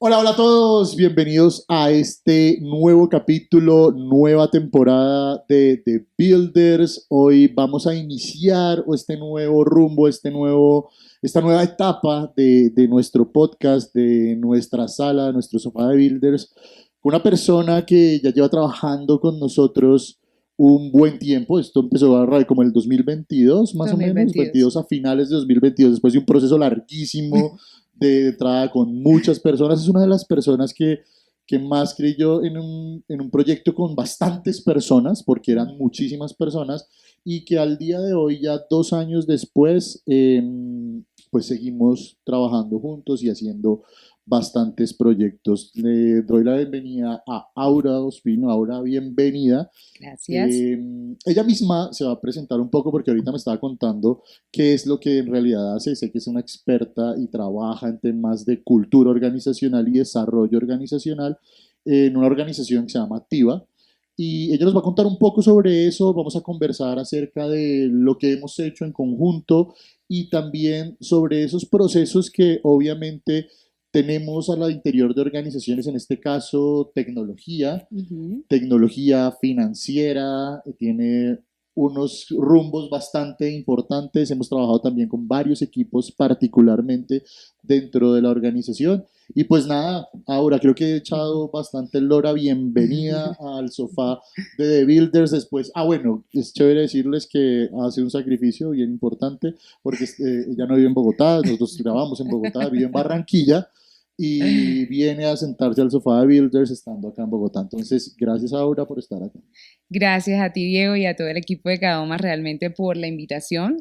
Hola, hola a todos, bienvenidos a este nuevo capítulo, nueva temporada de The Builders. Hoy vamos a iniciar este nuevo rumbo, esta nueva etapa de nuestro podcast, de nuestra sala, de nuestro sofá de Builders, con una persona que ya lleva trabajando con nosotros un buen tiempo. Esto empezó como el 2022, más o menos, 2022. 22 a finales de 2022, después de un proceso larguísimo de entrada con muchas personas. Es una de las personas que más creyó en un proyecto con bastantes personas, porque eran muchísimas personas, y que al día de hoy, ya 2 años después, pues seguimos trabajando juntos y haciendo bastantes proyectos. Le doy la bienvenida a Aura Ospino. Aura, bienvenida. Gracias. Ella misma se va a presentar un poco porque ahorita me estaba contando qué es lo que en realidad hace. Sé que es una experta y trabaja en temas de cultura organizacional y desarrollo organizacional en una organización que se llama Activa. Y ella nos va a contar un poco sobre eso. Vamos a conversar acerca de lo que hemos hecho en conjunto y también sobre esos procesos que obviamente tenemos al interior de organizaciones, en este caso tecnología, Ujú. tecnología financiera, tiene unos rumbos bastante importantes. Hemos trabajado también con varios equipos, particularmente dentro de la organización. Y pues nada, ahora creo que he echado bastante lora. Bienvenida al sofá de The Builders. Después, bueno, es chévere decirles que hace un sacrificio bien importante porque ella no vive en Bogotá, nosotros grabamos en Bogotá, vive en Barranquilla y viene a sentarse al sofá de Builders estando acá en Bogotá. Entonces, gracias Aura por estar acá. Gracias a ti, Diego, y a todo el equipo de Cadoma realmente por la invitación.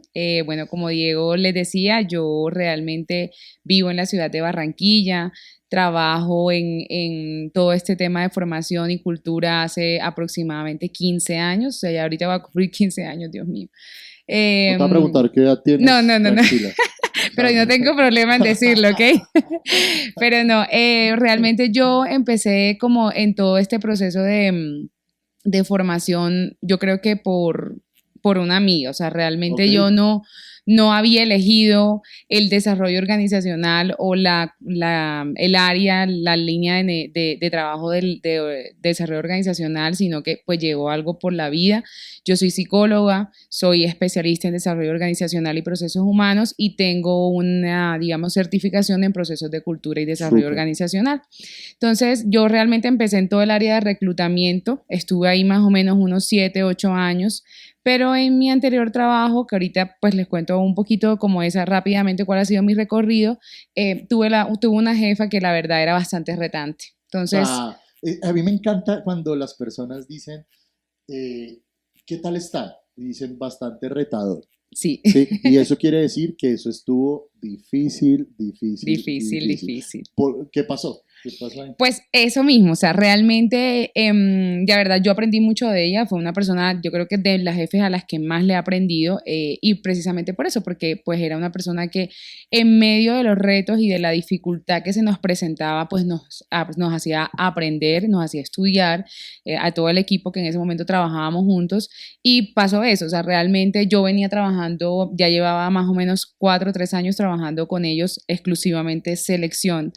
Bueno, como Diego les decía, yo realmente vivo en la ciudad de Barranquilla, trabajo en todo este tema de formación y cultura hace aproximadamente 15 años, o sea, ya ahorita va a cumplir 15 años, Dios mío. No te voy a Em, preguntar qué edad no, tienes, no, no, no. tranquila. Pero no tengo problema en decirlo, ¿ok? Pero no, realmente yo empecé como en todo este proceso de formación, yo creo que por una amiga, o sea, Ok, realmente yo no había elegido el desarrollo organizacional o el área, la línea de trabajo de desarrollo organizacional, sino que pues llegó algo por la vida. Yo soy psicóloga, soy especialista en desarrollo organizacional y procesos humanos y tengo una, digamos, certificación en procesos de cultura y desarrollo súper. organizacional. Entonces, yo realmente empecé en todo el área de reclutamiento, estuve ahí más o menos unos 7, 8 años, pero en mi anterior trabajo, que ahorita pues les cuento un poquito como esa rápidamente cuál ha sido mi recorrido, tuve una jefa que la verdad era bastante retante. O Entonces, sea, a mí me encanta cuando las personas dicen, eh, ¿qué tal está? Y dicen bastante retador. sí, Sí, y eso quiere decir que eso estuvo difícil, difícil, difícil, difícil. difícil. ¿Qué pasó? ¿Qué pasó ahí? Pues eso mismo, o sea, realmente, de verdad, yo aprendí mucho de ella, fue una persona, yo creo que de las jefes a las que más le he aprendido, y precisamente por eso, porque pues era una persona que en medio de los retos y de la dificultad que se nos presentaba, pues nos hacía aprender, nos hacía estudiar, a todo el equipo que en ese momento trabajábamos juntos, y pasó eso, o sea, realmente yo venía trabajando, ya llevaba más o menos 4 o 3 años trabajando con ellos exclusivamente selección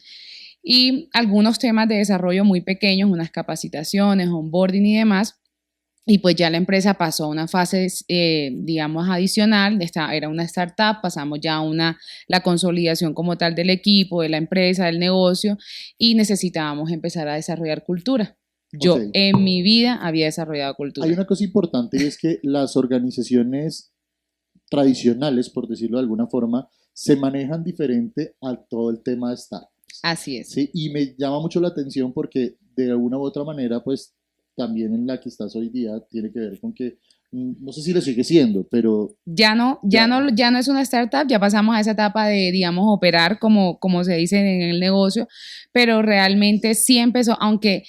y algunos temas de desarrollo muy pequeños, unas capacitaciones, onboarding y demás. Y pues ya la empresa pasó a una fase, digamos, adicional, era una startup, pasamos ya a la consolidación como tal del equipo, de la empresa, del negocio, y necesitábamos empezar a desarrollar cultura. Ok, Yo en mi vida había desarrollado hay cultura. una cosa importante y es que las organizaciones tradicionales, por decirlo de alguna forma, se manejan diferente a todo el tema de startups. Así es. ¿Sí? Y me llama mucho la atención porque de una u otra manera, pues también en la que estás hoy día tiene que ver con que, no sé si lo sigue siendo, pero ya, Ya no es una startup, ya pasamos a esa etapa de, digamos, operar como se dice en el negocio, pero realmente sí empezó, aunque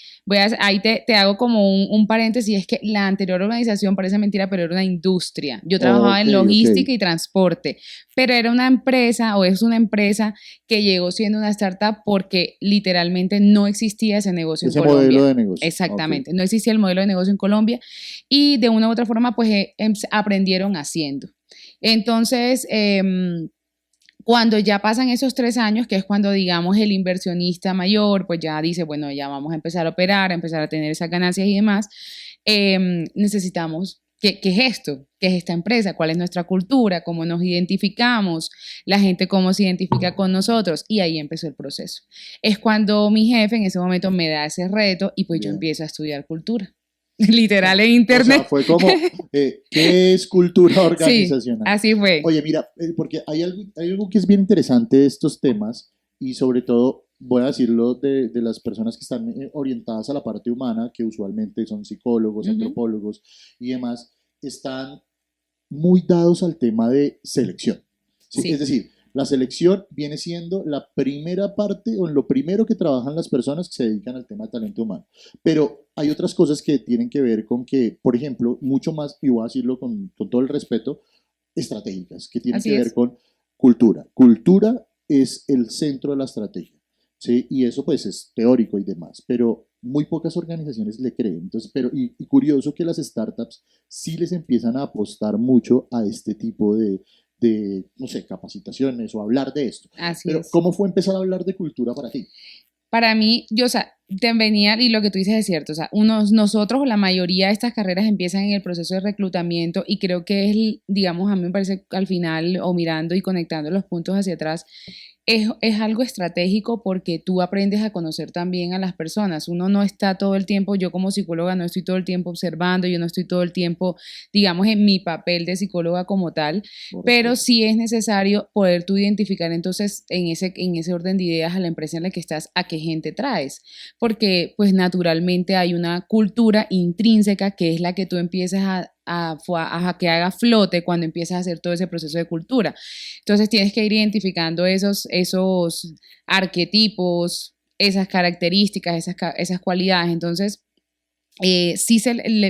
ahí te hago como un paréntesis, es que la anterior organización, parece mentira, pero era una industria. Yo trabajaba ok, en ok. logística y transporte, pero era una empresa o es una empresa que llegó siendo una startup porque literalmente no existía ese negocio en Ese modelo Colombia. de negocio. Ok. Exactamente, no existía el modelo de negocio en Colombia y de una u otra forma pues aprendieron haciendo. Entonces, Cuando ya pasan esos 3 años, que es cuando, digamos, el inversionista mayor, pues ya dice, bueno, ya vamos a empezar a operar, a empezar a tener esas ganancias y demás, necesitamos, ¿qué es esto? ¿Qué es esta empresa? ¿Cuál es nuestra cultura? ¿Cómo nos identificamos? La gente cómo se identifica con nosotros. Y ahí empezó el proceso. Es cuando mi jefe en ese momento me da ese reto y pues yo Bien. empiezo a estudiar cultura. Literal en O internet. sea, fue como, ¿qué es cultura Sí, organizacional? así fue. Oye, mira, porque hay algo que es bien interesante de estos temas y sobre todo, voy a decirlo, de las personas que están orientadas a la parte humana, que usualmente son psicólogos, Ujú. antropólogos y demás, están muy dados al tema de selección. ¿Sí? Es Sí, decir, la selección viene siendo la primera parte o lo primero que trabajan las personas que se dedican al tema de talento humano. Pero hay otras cosas que tienen que ver con que, por ejemplo, mucho más, y voy a decirlo con todo el respeto, estratégicas, que tienen así que ver es. con cultura. Cultura es el centro de la estrategia, ¿sí? Y eso pues es teórico y demás, pero muy pocas organizaciones le creen. Entonces, y curioso que las startups sí les empiezan a apostar mucho a este tipo no sé, capacitaciones o hablar de esto. Así Pero, es. ¿cómo fue empezar a hablar de cultura para ti? Para mí, yo, o sea, te venía, y lo que tú dices es cierto, o sea, nosotros, la mayoría de estas carreras empiezan en el proceso de reclutamiento y creo que es, digamos, a mí me parece que al final, o mirando y conectando los puntos hacia atrás, es algo estratégico porque tú aprendes a conocer también a las personas. Uno no está todo el tiempo, yo como psicóloga no estoy todo el tiempo observando, yo no estoy todo el tiempo, digamos, en mi papel de psicóloga como tal, pero Correcto. sí es necesario poder tú identificar entonces en ese orden de ideas a la empresa en la que estás, a qué gente traes, porque pues naturalmente hay una cultura intrínseca que es la que tú empiezas a que haga flote cuando empiezas a hacer todo ese proceso de cultura. Entonces tienes que ir identificando esos arquetipos, esas características, esas cualidades. Entonces, sí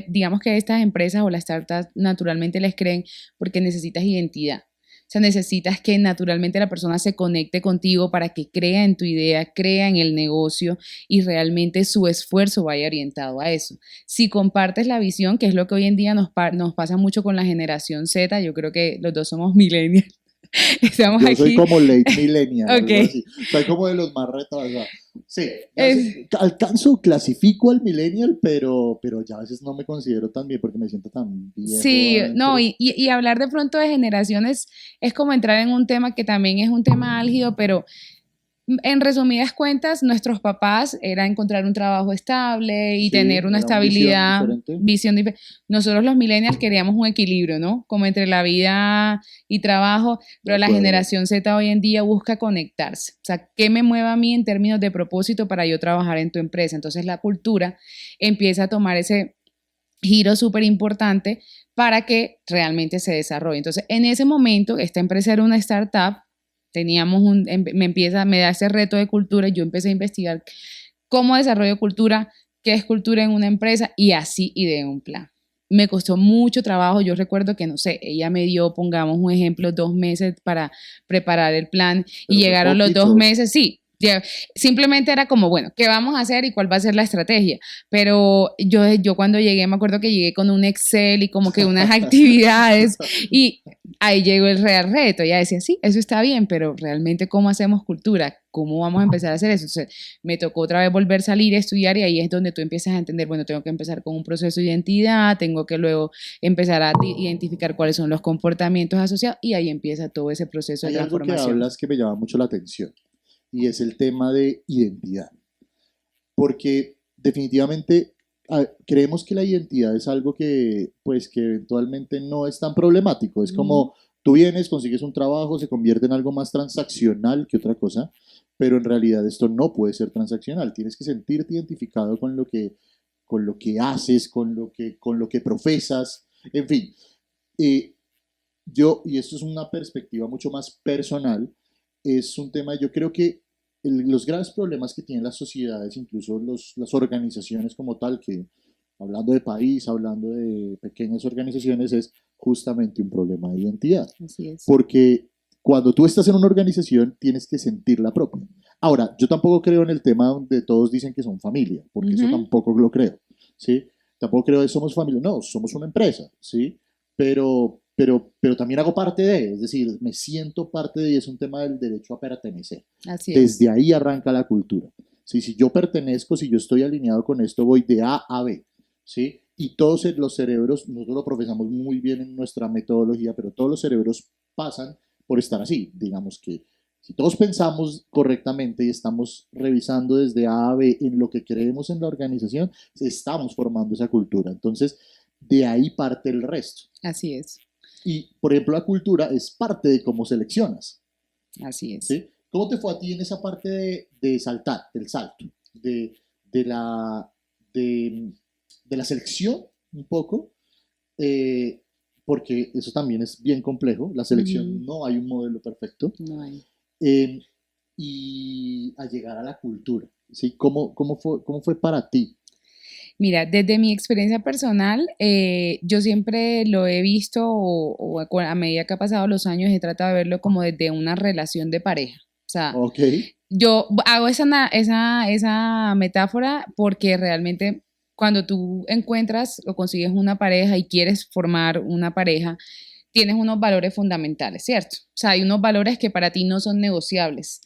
digamos que estas empresas o las startups naturalmente les creen porque necesitas identidad. O sea, necesitas que naturalmente la persona se conecte contigo para que crea en tu idea, crea en el negocio y realmente su esfuerzo vaya orientado a eso. Si compartes la visión, que es lo que hoy en día nos pasa mucho con la generación Z, yo creo que los dos somos millennials, estamos Yo soy aquí. como late millennial, Ok. algo así. Soy como de los más retrasados. Sí, Es, alcanzo, clasifico al millennial, pero ya a veces no me considero tan bien porque me siento tan viejo sí, no, adentro. y hablar de pronto de generaciones es como entrar en un tema que también es un tema álgido, pero en resumidas cuentas, nuestros papás era encontrar un trabajo estable y Sí, tener una era una visión estabilidad, diferente. visión diferente. Nosotros los millennials queríamos un equilibrio, ¿no? Como entre la vida y trabajo, De pero la acuerdo. generación Z hoy en día busca conectarse. O sea, ¿qué me mueve a mí en términos de propósito para yo trabajar en tu empresa? Entonces la cultura empieza a tomar ese giro súper importante para que realmente se desarrolle. Entonces, en ese momento, esta empresa era una startup, me da ese reto de cultura y yo empecé a investigar cómo desarrollo cultura, qué es cultura en una empresa y así ideé un plan. Me costó mucho trabajo, yo recuerdo que, no sé, ella me dio, pongamos un ejemplo, 2 meses para preparar el plan y Pero fue llegaron los dos poquito. meses, sí, simplemente era como, bueno, ¿qué vamos a hacer y cuál va a ser la estrategia? Pero yo cuando llegué, me acuerdo que llegué con un Excel y como que unas actividades y ahí llegó el real reto. Ella decía, sí, eso está bien, pero realmente ¿cómo hacemos cultura? ¿Cómo vamos a empezar a hacer eso? Entonces, me tocó otra vez volver a salir a estudiar y ahí es donde tú empiezas a entender, bueno, tengo que empezar con un proceso de identidad, tengo que luego empezar a identificar cuáles son los comportamientos asociados y ahí empieza todo ese proceso de Hay algo que transformación. hablas que me llama mucho la atención y es el tema de identidad. Porque definitivamente creemos que la identidad es algo que, pues, que eventualmente no es tan problemático. Es Ujú. como tú vienes, consigues un trabajo, se convierte en algo más transaccional que otra cosa, pero en realidad esto no puede ser transaccional. Tienes que sentirte identificado con lo que haces, con lo que profesas, en fin. Eh, y esto es una perspectiva mucho más personal, es un tema, yo creo que los graves problemas que tienen las sociedades, incluso las organizaciones como tal, que hablando de país, hablando de pequeñas organizaciones, es justamente un problema de identidad. Así es. Porque cuando tú estás en una organización, tienes que sentirla propia. Ahora, yo tampoco creo en el tema donde todos dicen que son familia, porque eso Ujú. tampoco lo creo, ¿sí? Tampoco creo que somos familia, no, somos una empresa, ¿sí? Pero pero también hago parte de, es decir, me siento parte de, y es un tema del derecho a pertenecer. Así es. Desde ahí arranca la cultura. ¿Sí? Si yo pertenezco, si yo estoy alineado con esto, voy de A a B. ¿Sí? Y todos los cerebros, nosotros lo profesamos muy bien en nuestra metodología, pero todos los cerebros pasan por estar así. Digamos que si todos pensamos correctamente y estamos revisando desde A a B en lo que creemos en la organización, estamos formando esa cultura. Entonces, de ahí parte el resto. Así es. Y, por ejemplo, la cultura es parte de cómo seleccionas. Así es. ¿Sí? ¿Cómo te fue a ti en esa parte de saltar, del salto, de la, de, de la selección un poco? Porque eso también es bien complejo. La selección no hay un modelo perfecto. No hay. Y a llegar a la cultura. ¿Sí? ¿Cómo fue para ti? Mira, desde mi experiencia personal, yo siempre lo he visto o a medida que ha pasado los años he tratado de verlo como desde una relación de pareja. O sea, Okay. yo hago esa metáfora porque realmente cuando tú encuentras o consigues una pareja y quieres formar una pareja, tienes unos valores fundamentales, ¿cierto? O sea, hay unos valores que para ti no son negociables.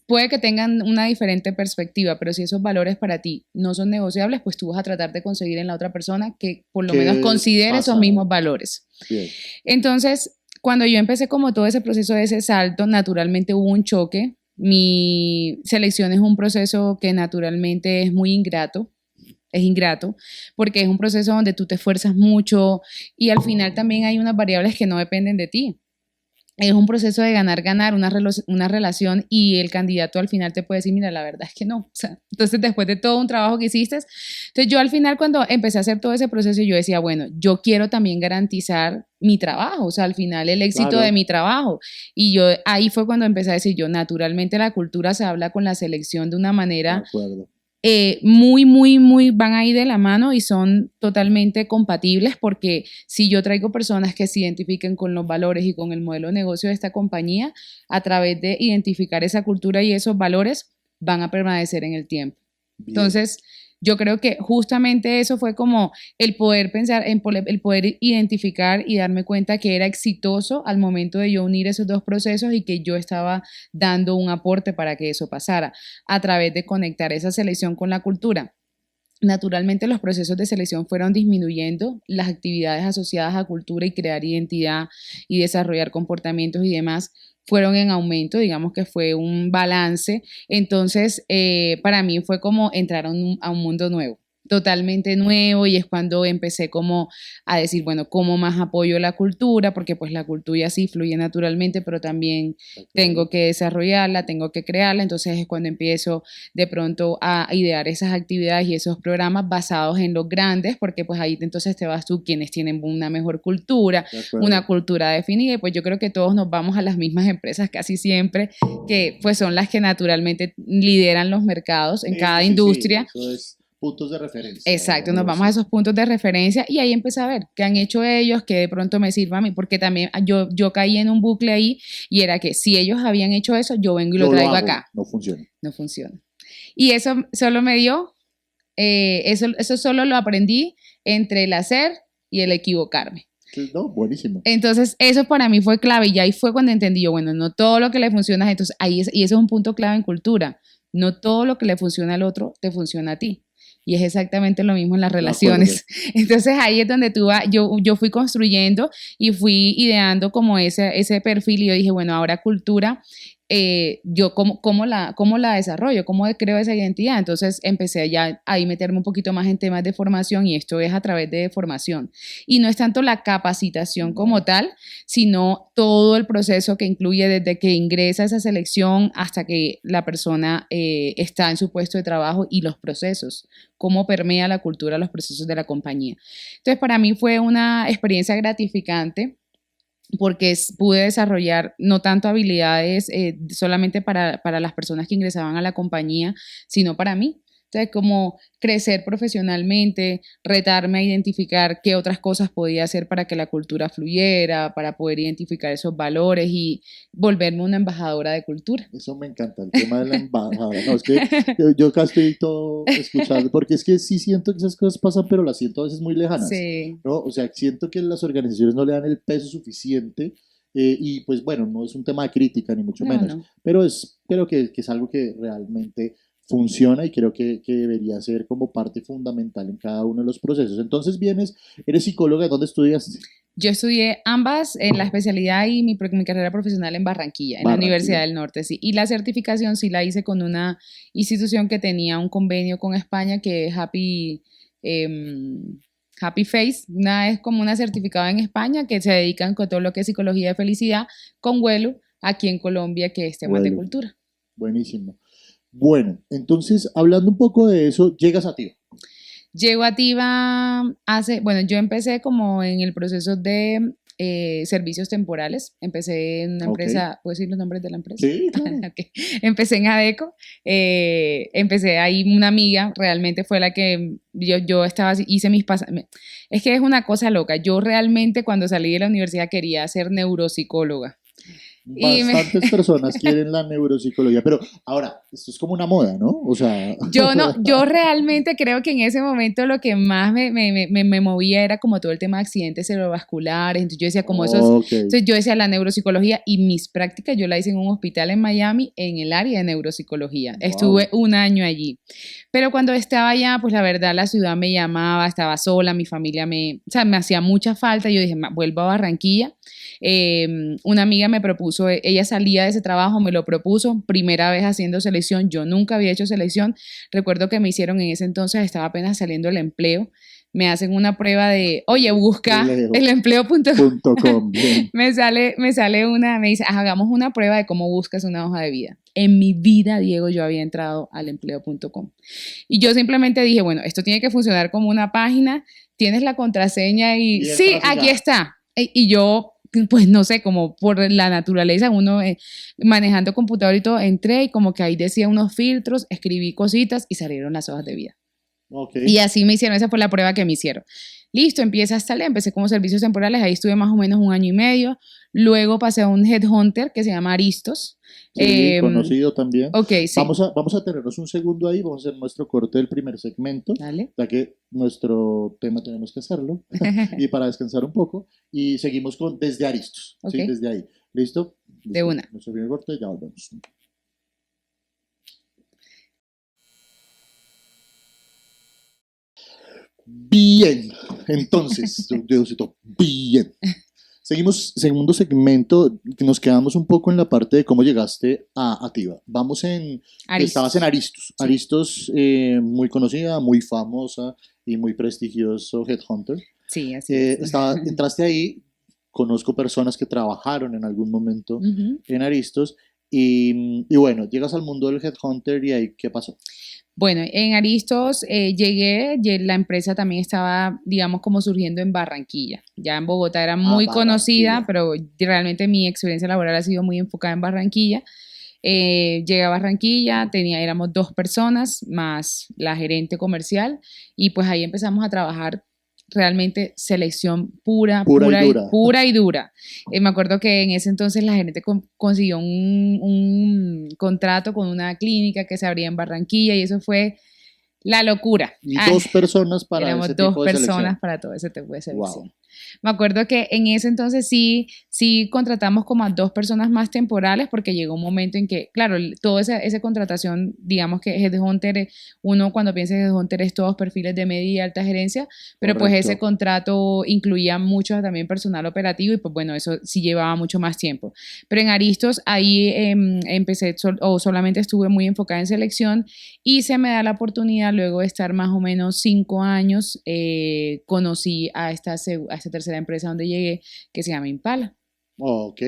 Puede que tengan una diferente perspectiva, pero si esos valores para ti no son negociables, pues tú vas a tratar de conseguir en la otra persona que por lo menos considere esos mismos valores. Bien. Entonces, cuando yo empecé como todo ese proceso de ese salto, naturalmente hubo un choque. Mi selección es un proceso que naturalmente es muy ingrato. Es ingrato, porque es un proceso donde tú te esfuerzas mucho y al final también hay unas variables que no dependen de ti. Es un proceso de ganar, una relación y el candidato al final te puede decir, mira, la verdad es que no. O sea, entonces, después de todo un trabajo que hiciste, entonces yo al final cuando empecé a hacer todo ese proceso, yo decía, bueno, yo quiero también garantizar mi trabajo, o sea, al final el éxito de mi trabajo. Y yo ahí fue cuando empecé a decir yo, naturalmente la cultura se habla con la selección de una manera muy van ahí de la mano y son totalmente compatibles porque si yo traigo personas que se identifiquen con los valores y con el modelo de negocio de esta compañía, a través de identificar esa cultura y esos valores, van a permanecer en el tiempo. Bien. Entonces, yo creo que justamente eso fue como el poder pensar, el poder identificar y darme cuenta que era exitoso al momento de yo unir esos dos procesos y que yo estaba dando un aporte para que eso pasara a través de conectar esa selección con la cultura. Naturalmente los procesos de selección fueron disminuyendo, las actividades asociadas a cultura y crear identidad y desarrollar comportamientos y demás fueron en aumento, digamos que fue un balance. Entonces, para mí fue como entrar a un mundo nuevo, totalmente nuevo, y es cuando empecé como a decir, bueno, ¿cómo más apoyo la cultura? Porque pues la cultura sí fluye naturalmente, pero también tengo que desarrollarla, tengo que crearla, entonces es cuando empiezo de pronto a idear esas actividades y esos programas basados en los grandes, porque pues ahí entonces te vas tú, quienes tienen una mejor cultura, una cultura definida, y pues yo creo que todos nos vamos a las mismas empresas casi siempre, que pues son las que naturalmente lideran los mercados en cada industria. Sí, eso es puntos de referencia. Exacto, nos vamos a esos puntos de referencia y ahí empecé a ver qué han hecho ellos, que de pronto me sirva a mí, porque también yo caí en un bucle ahí y era que si ellos habían hecho eso, yo vengo y lo traigo acá. No funciona. No funciona. Y eso solo me dio, eso solo lo aprendí entre el hacer y el equivocarme. No, buenísimo. Entonces, eso para mí fue clave y ahí fue cuando entendí yo, bueno, no todo lo que le funciona, entonces ahí y eso es un punto clave en cultura. No todo lo que le funciona al otro te funciona a ti. Y es exactamente lo mismo en las relaciones. Entonces ahí es donde yo fui construyendo y fui ideando como ese perfil y yo dije, bueno, ahora cultura, yo cómo la desarrollo, cómo creo esa identidad. Entonces empecé ya ahí meterme un poquito más en temas de formación y esto es a través de formación. Y no es tanto la capacitación como tal, sino todo el proceso que incluye desde que ingresa a esa selección hasta que la persona está en su puesto de trabajo y los procesos, cómo permea la cultura los procesos de la compañía. Entonces para mí fue una experiencia gratificante porque pude desarrollar no tanto habilidades solamente para las personas que ingresaban a la compañía, sino para mí. Entonces, como crecer profesionalmente, retarme a identificar qué otras cosas podía hacer para que la cultura fluyera, para poder identificar esos valores y volverme una embajadora de cultura. Eso me encanta, el tema de la embajada. No, es que yo acá estoy todo escuchando, porque es que sí siento que esas cosas pasan, pero las siento a veces muy lejanas, Sí, ¿no? O sea, siento que las organizaciones no le dan el peso suficiente y pues bueno, no es un tema de crítica ni mucho no, menos, no. pero creo que es algo que realmente funciona y creo que debería ser como parte fundamental en cada uno de los procesos. Entonces eres psicóloga, ¿dónde estudiaste? Yo estudié ambas en la especialidad y mi carrera profesional en Barranquilla, en la Universidad Barranquilla. del Norte, sí. Y la certificación sí la hice con una institución que tenía un convenio con España que es Happy Face. Es como una certificada en España que se dedican con todo lo que es psicología de felicidad con vuelo aquí en Colombia, que es temas de Bueno, cultura. buenísimo. Bueno, entonces, hablando un poco de eso, llegas a ti. Llego a Tiva bueno, yo empecé como en el proceso de servicios temporales. Empecé en una Ok. empresa, ¿puedo decir los nombres de la empresa? Sí, claro. Ok. Empecé en ADECO, empecé ahí, una amiga realmente fue la que yo estaba, hice mis es que es una cosa loca, yo realmente cuando salí de la universidad quería ser neuropsicóloga. Y me, Bastantes personas quieren la neuropsicología, pero ahora, esto es como una moda, ¿no? O sea, Yo no, yo realmente creo que en ese momento lo que más me movía era como todo el tema de accidentes cerebrovasculares. Entonces yo decía, como esos, ok, entonces yo decía la neuropsicología y mis prácticas yo la hice en un hospital en Miami en el área de neuropsicología. Estuve wow. un año allí. Pero cuando estaba allá, pues la verdad la ciudad me llamaba, estaba sola, mi familia o sea, me hacía mucha falta. Yo dije, vuelvo a Barranquilla. Una amiga me propuso, ella salía de ese trabajo, me lo propuso, primera vez haciendo selección, yo nunca había hecho selección, recuerdo que me hicieron en ese entonces, estaba apenas saliendo el empleo, me hacen una prueba de, oye, busca Leo. el empleo.com, Punto com, bien. me dice, hagamos una prueba de cómo buscas una hoja de vida. En mi vida, Diego, yo había entrado al empleo.com. Y yo simplemente dije, bueno, esto tiene que funcionar como una página, tienes la contraseña y Y sí, entras y aquí ya. está. Y yo, pues no sé, como por la naturaleza, uno manejando computador y todo, entré y como que ahí decía unos filtros, escribí cositas y salieron las hojas de vida. Ok. Y así me hicieron, esa fue la prueba que me hicieron. Listo, empieza a salir, empecé como servicios temporales, ahí estuve más o menos un año y medio. Luego pasé a un headhunter que se llama Aristos. Sí, Eh, conocido también. ok, sí, Vamos a tenernos un segundo ahí, vamos a hacer nuestro corte del primer segmento, dale. ya que nuestro tema tenemos que hacerlo, y para descansar un poco, y seguimos con desde Aristos, Ok, ¿sí? Desde ahí. ¿Listo? de Listo. una. Nuestro primer corte, ya volvemos. Bien, entonces, Diosito, bien. Seguimos, segundo segmento, que nos quedamos un poco en la parte de cómo llegaste a Ativa. Que estabas en Aristos. Aristos. Sí, Aristos, muy conocida, muy famosa y muy prestigioso Headhunter. sí, así es. Entraste ahí, conozco personas que trabajaron en algún momento Ujú. en Aristos y bueno, llegas al mundo del Headhunter y ahí, ¿qué pasó? Bueno, en Aristos llegué, la empresa también estaba, digamos, como surgiendo en Barranquilla. Ya en Bogotá era A muy conocida, Barranquilla. pero realmente mi experiencia laboral ha sido muy enfocada en Barranquilla. Llegué a Barranquilla, éramos dos personas más la gerente comercial y pues ahí empezamos a trabajar realmente selección pura, Pura y dura. pura y dura. Me acuerdo que en ese entonces la gerente consiguió un contrato con una clínica que se abría en Barranquilla y eso fue la locura. Y dos personas para ese Éramos dos tipo de personas selección. para todo ese tipo de Wow. selección. Me acuerdo que en ese entonces sí contratamos como a dos personas más temporales porque llegó un momento en que, claro, toda esa contratación, digamos que Headhunter, uno cuando piensa en Headhunter es todos perfiles de media y alta gerencia, pero pues ese Correcto. contrato incluía mucho también personal operativo y pues bueno, eso sí llevaba mucho más tiempo. Pero en Aristos ahí empecé, o solamente estuve muy enfocada en selección y se me da la oportunidad luego de estar más o menos 5 años, conocí a esta tercera empresa donde llegué que se llama Impala. Ok.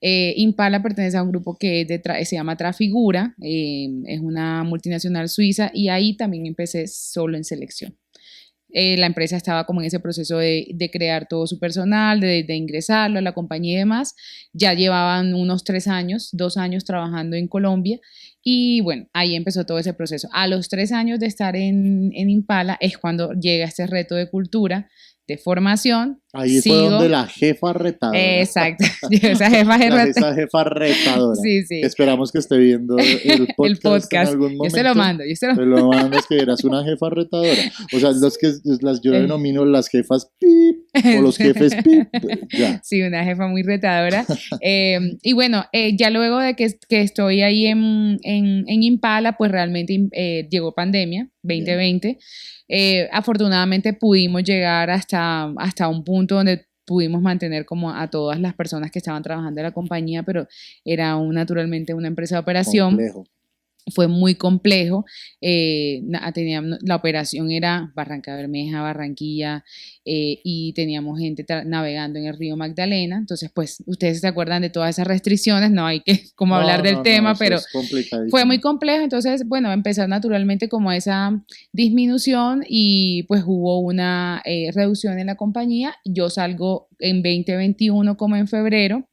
Impala pertenece a un grupo que se llama Trafigura, es una multinacional suiza y ahí también empecé solo en selección. La empresa estaba como en ese proceso de crear todo su personal, de ingresarlo a la compañía y demás. Ya llevaban unos 3 años, 2 años trabajando en Colombia Y bueno, ahí empezó todo ese proceso. A los 3 años de estar en Impala es cuando llega este reto de cultura, de formación. Ahí fue donde la jefa retadora. Exacto. Esa jefa Esa jefa retadora. Sí, sí. Esperamos que esté viendo el podcast, en algún momento. Yo se lo mando. Te lo mandas, que eras una jefa retadora. O sea, yo denomino las jefas pip o los jefes pip. Ya. Sí, una jefa muy retadora. Y bueno, ya luego de que estoy ahí en Impala, pues realmente llegó pandemia, 2020. Afortunadamente pudimos llegar hasta un punto donde pudimos mantener como a todas las personas que estaban trabajando en la compañía, pero era naturalmente una empresa de operación. Complejo. Fue muy complejo. La operación era Barranca Bermeja, Barranquilla, y teníamos gente navegando en el río Magdalena. Entonces, pues, ustedes se acuerdan de todas esas restricciones, no hay que como hablar del tema, pero fue muy complejo. Entonces, bueno, empezó naturalmente como esa disminución y pues hubo una reducción en la compañía. Yo salgo en 2021 como en febrero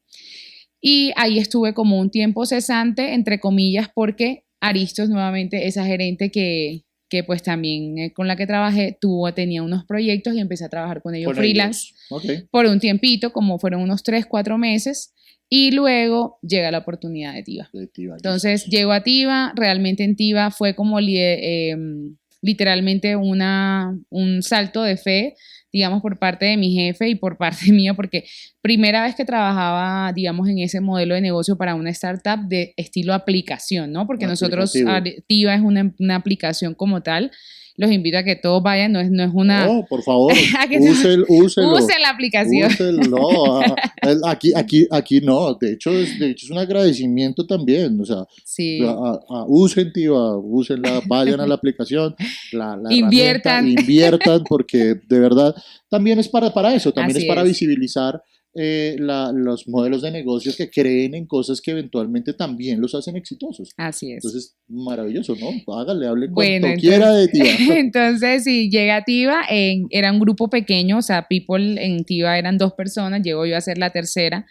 y ahí estuve como un tiempo cesante, entre comillas, porque Aristos, nuevamente, esa gerente que pues también con la que trabajé, tenía unos proyectos y empecé a trabajar con ellos freelance por un tiempito, como fueron unos 3-4 meses, y luego llega la oportunidad de Tiva. Entonces, llego a Tiva, realmente en Tiva fue como literalmente un salto de fe, digamos, por parte de mi jefe y por parte mía, porque primera vez que trabajaba, digamos, en ese modelo de negocio para una startup de estilo aplicación, ¿no? Porque nosotros, Tiva es una aplicación como tal. Los invito a que todos vayan, no es una... No, por favor, úselo. Usen la aplicación. Úsenlo. Aquí no, de hecho es un agradecimiento también, o sea, sí. Usen Tiva, úsenla, vayan a la aplicación, la inviertan, porque de verdad también es para eso, también es para visibilizar los modelos de negocios que creen en cosas que eventualmente también los hacen exitosos. Así es. Entonces, maravilloso, ¿no? Hágale, hable cuanto quiera de Tiva. Entonces, si llega Tiva, era un grupo pequeño, o sea, people en Tiva eran 2 personas, llego yo a ser la tercera.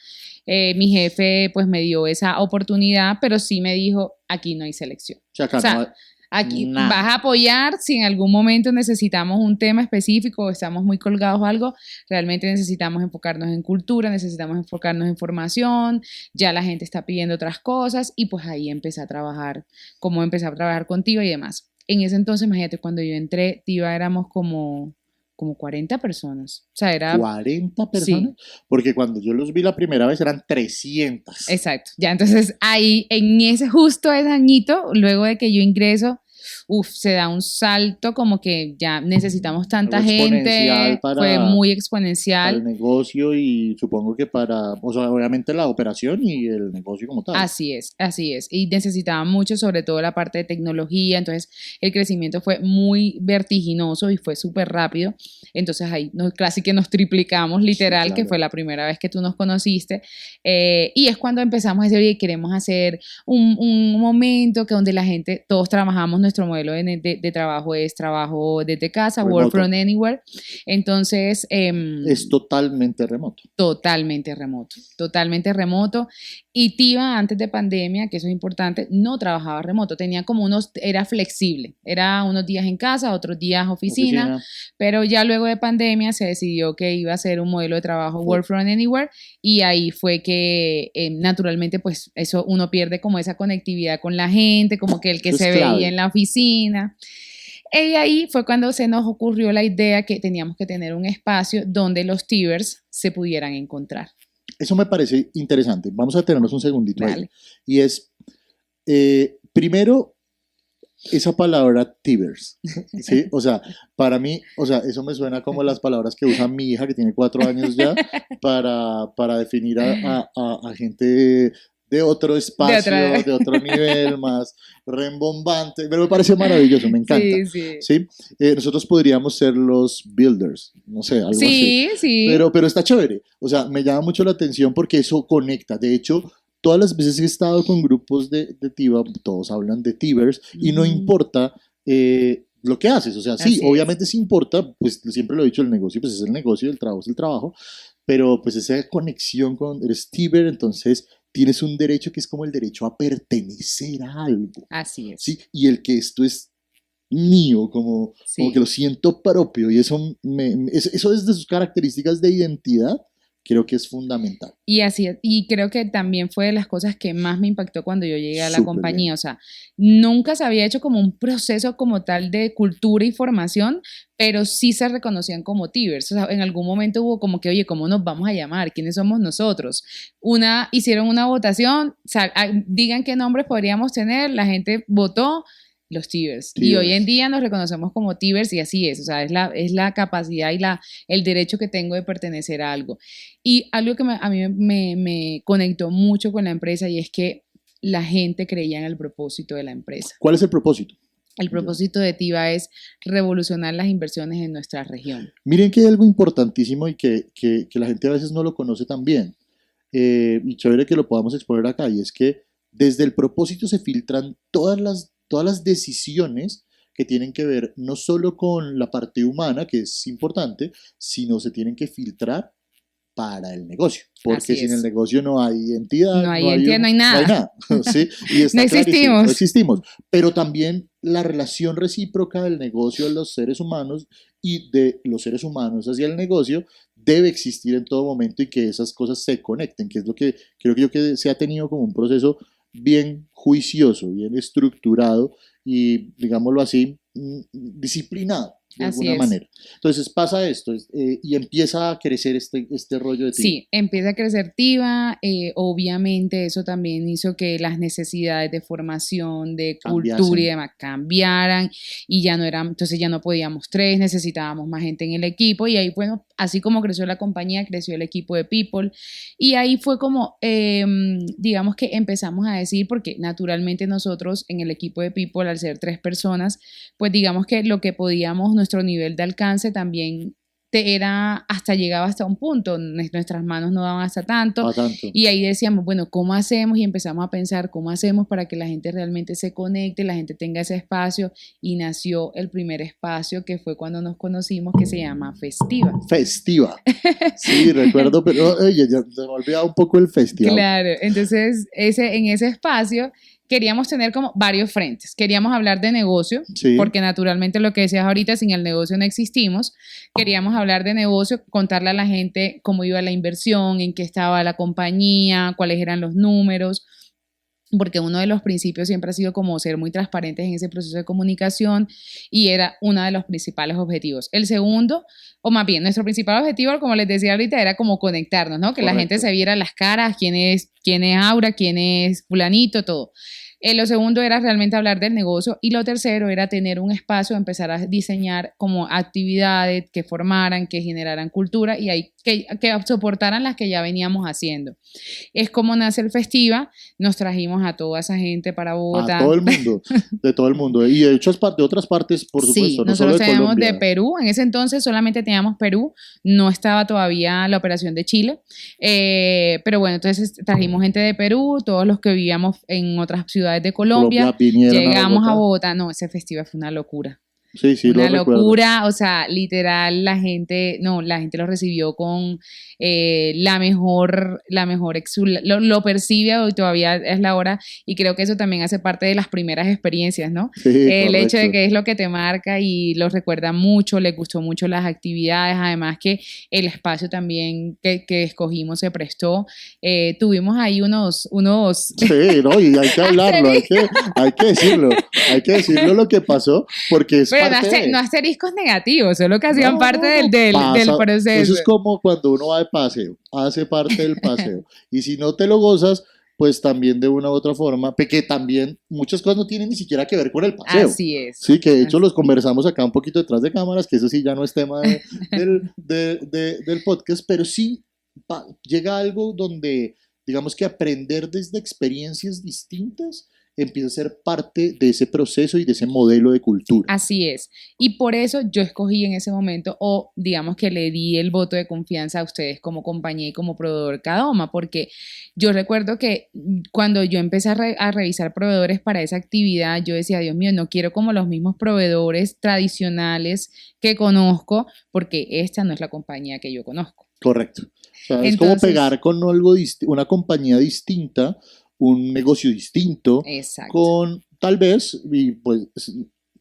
Mi jefe pues me dio esa oportunidad, pero sí me dijo, aquí no hay selección. O sea, aquí vas a apoyar si en algún momento necesitamos un tema específico o estamos muy colgados o algo, realmente necesitamos enfocarnos en cultura, necesitamos enfocarnos en formación, ya la gente está pidiendo otras cosas y pues ahí empecé a trabajar con Tiva y demás. En ese entonces, imagínate, cuando yo entré, Tiva éramos como 40 personas. O sea, era... 40 personas. Sí. Porque cuando yo los vi la primera vez eran 300. Exacto. Ya, entonces ahí, justo ese añito, luego de que yo ingreso, se da un salto como que ya necesitamos tanta gente, fue muy exponencial. Para el negocio y supongo que obviamente la operación y el negocio como tal. Así es. Y necesitaba mucho, sobre todo la parte de tecnología, entonces el crecimiento fue muy vertiginoso y fue súper rápido. Entonces ahí casi que nos triplicamos, literal, sí, claro. Que fue la primera vez que tú nos conociste. Y es cuando empezamos a decir, oye, queremos hacer un momento donde la gente, todos trabajamos, nuestro modelo de trabajo es trabajo desde casa, remoto. Work from anywhere. Entonces... es totalmente remoto. Totalmente remoto. Y Tiva, antes de pandemia, que eso es importante, no trabajaba remoto. Tenía era flexible. Era unos días en casa, otros días oficina. Pero ya luego de pandemia se decidió que iba a ser un modelo de trabajo Work from anywhere. Y ahí fue que naturalmente, pues eso uno pierde como esa conectividad con la gente, como que el que se veía en la oficina. Y ahí fue cuando se nos ocurrió la idea que teníamos que tener un espacio donde los Tivers se pudieran encontrar. Eso me parece interesante. Vamos a tenernos un segundito ahí. Y es, primero, esa palabra Tivers, ¿sí? O sea, para mí, eso me suena como las palabras que usa mi hija, que tiene 4 años ya, para definir a gente de otro espacio, de otro nivel, más rembombante, pero me parece maravilloso, me encanta. Sí. Nosotros podríamos ser los builders, no sé, algo así. Sí. Pero está chévere, o sea, me llama mucho la atención porque eso conecta. De hecho, todas las veces que he estado con grupos de Tiva, todos hablan de Tivers y no importa lo que haces, o sea, sí, obviamente sí importa, pues siempre lo he dicho, el negocio pues es el negocio, el trabajo es el trabajo, pero pues esa conexión con eres Tiver, entonces tienes un derecho que es como el derecho a pertenecer a algo, Así es. ¿sí? Y el que esto es mío, como que Sí. lo siento propio, y eso es de sus características de identidad, creo que es fundamental. Y así es, y creo que también fue de las cosas que más me impactó cuando yo llegué a la Súper bien. compañía. O sea, nunca se había hecho como un proceso como tal de cultura y formación, pero sí se reconocían como Tibers. O sea, en algún momento hubo como que, oye, ¿cómo nos vamos a llamar? ¿Quiénes somos nosotros? Hicieron una votación, digan qué nombres podríamos tener, la gente votó. Los Tibers. Y hoy en Tibers. día nos reconocemos como Tibers y así es. O sea, es la capacidad y el derecho que tengo de pertenecer a algo. Y algo que a mí me conectó mucho con la empresa y es que la gente creía en el propósito de la empresa. ¿Cuál es el propósito? El Ya. propósito de TIVA es revolucionar las inversiones en nuestra región. Miren que hay algo importantísimo y que la gente a veces no lo conoce tan bien. Y chévere que lo podamos exponer acá, y es que desde el propósito se filtran todas las decisiones que tienen que ver no solo con la parte humana, que es importante, sino se tienen que filtrar para el negocio, porque Así sin el es. negocio no hay entidad, No hay entidad, no hay no hay nada. nada, ¿sí? Y No está clarísimo, no existimos. existimos, pero también la relación recíproca del negocio de los seres humanos y de los seres humanos hacia el negocio debe existir en todo momento, y que esas cosas se conecten, que es lo que creo yo que se ha tenido como un proceso bien juicioso, bien estructurado y, digámoslo así, disciplinado de Así alguna es. manera. Entonces pasa esto, y empieza a crecer este rollo de ti. Sí, empieza a crecer TIVA, obviamente eso también hizo que las necesidades de formación, de cultura y Cambiasen. demás cambiaran y ya no eran, entonces ya no podíamos tres, necesitábamos más gente en el equipo y ahí bueno, así como creció la compañía, creció el equipo de People y ahí fue como, digamos que empezamos a decir, porque naturalmente nosotros en el equipo de People, al ser tres personas, pues digamos que lo que podíamos, nuestro nivel de alcance también llegaba hasta un punto, nuestras manos no daban hasta tanto, A tanto. y ahí decíamos, bueno, ¿cómo hacemos? Y empezamos a pensar, ¿cómo hacemos para que la gente realmente se conecte, la gente tenga ese espacio? Y nació el primer espacio que fue cuando nos conocimos, que se llama Festiva. Festiva. Sí, recuerdo, pero oye, ya se me ha olvidado un poco el festival. Claro, entonces en ese espacio queríamos tener como varios frentes. Queríamos hablar de negocio, Sí. porque naturalmente lo que decías ahorita, sin el negocio no existimos. Queríamos hablar de negocio, contarle a la gente cómo iba la inversión, en qué estaba la compañía, cuáles eran los números, porque uno de los principios siempre ha sido como ser muy transparentes en ese proceso de comunicación y era uno de los principales objetivos. El segundo, o más bien, nuestro principal objetivo, como les decía ahorita, era como conectarnos, ¿no? Que la gente se viera las caras, quién es Aura, quién es fulanito, todo. Lo segundo era realmente hablar del negocio y lo tercero era tener un espacio, empezar a diseñar como actividades que formaran, que generaran cultura y ahí que soportaran las que ya veníamos haciendo. Es como nace el Festiva, nos trajimos a toda esa gente para Bogotá. A todo el mundo, de todo el mundo. Y de hecho de otras partes, por supuesto, sí, no nosotros solo de teníamos Colombia. de Perú, en ese entonces solamente teníamos Perú, no estaba todavía la operación de Chile, pero bueno, entonces trajimos gente de Perú, todos los que vivíamos en otras ciudades de Colombia llegamos a Bogotá. No, ese festival fue una locura. Sí, sí, una lo locura, recuerdo. O sea, literal la gente lo recibió con la mejor lo percibe hoy, todavía es la hora y creo que eso también hace parte de las primeras experiencias, ¿no? Sí, El hecho de correcto. que es lo que te marca y los recuerda mucho, les gustó mucho las actividades, además que el espacio también que escogimos se prestó, tuvimos ahí unos Sí, no, y hay que hablarlo, hay que decirlo lo que pasó, porque es pero parte de... no asteriscos negativos, solo que hacían parte del Pasa, proceso. eso es como cuando uno va de paseo, hace parte del paseo, y si no te lo gozas, pues también de una u otra forma, porque también muchas cosas no tienen ni siquiera que ver con el paseo. Así es. Sí, que de hecho los conversamos acá un poquito detrás de cámaras, que eso sí ya no es tema del podcast, pero sí llega algo donde, digamos que aprender desde experiencias distintas empieza a ser parte de ese proceso y de ese modelo de cultura. Así es. Y por eso yo escogí en ese momento, o digamos que le di el voto de confianza a ustedes como compañía y como proveedor Kadoma, porque yo recuerdo que cuando yo empecé a revisar proveedores para esa actividad, yo decía, Dios mío, no quiero como los mismos proveedores tradicionales que conozco, porque esta no es la compañía que yo conozco. Correcto. O sea, es como Entonces, pegar con algo una compañía distinta, un negocio distinto, exacto. con tal vez, y pues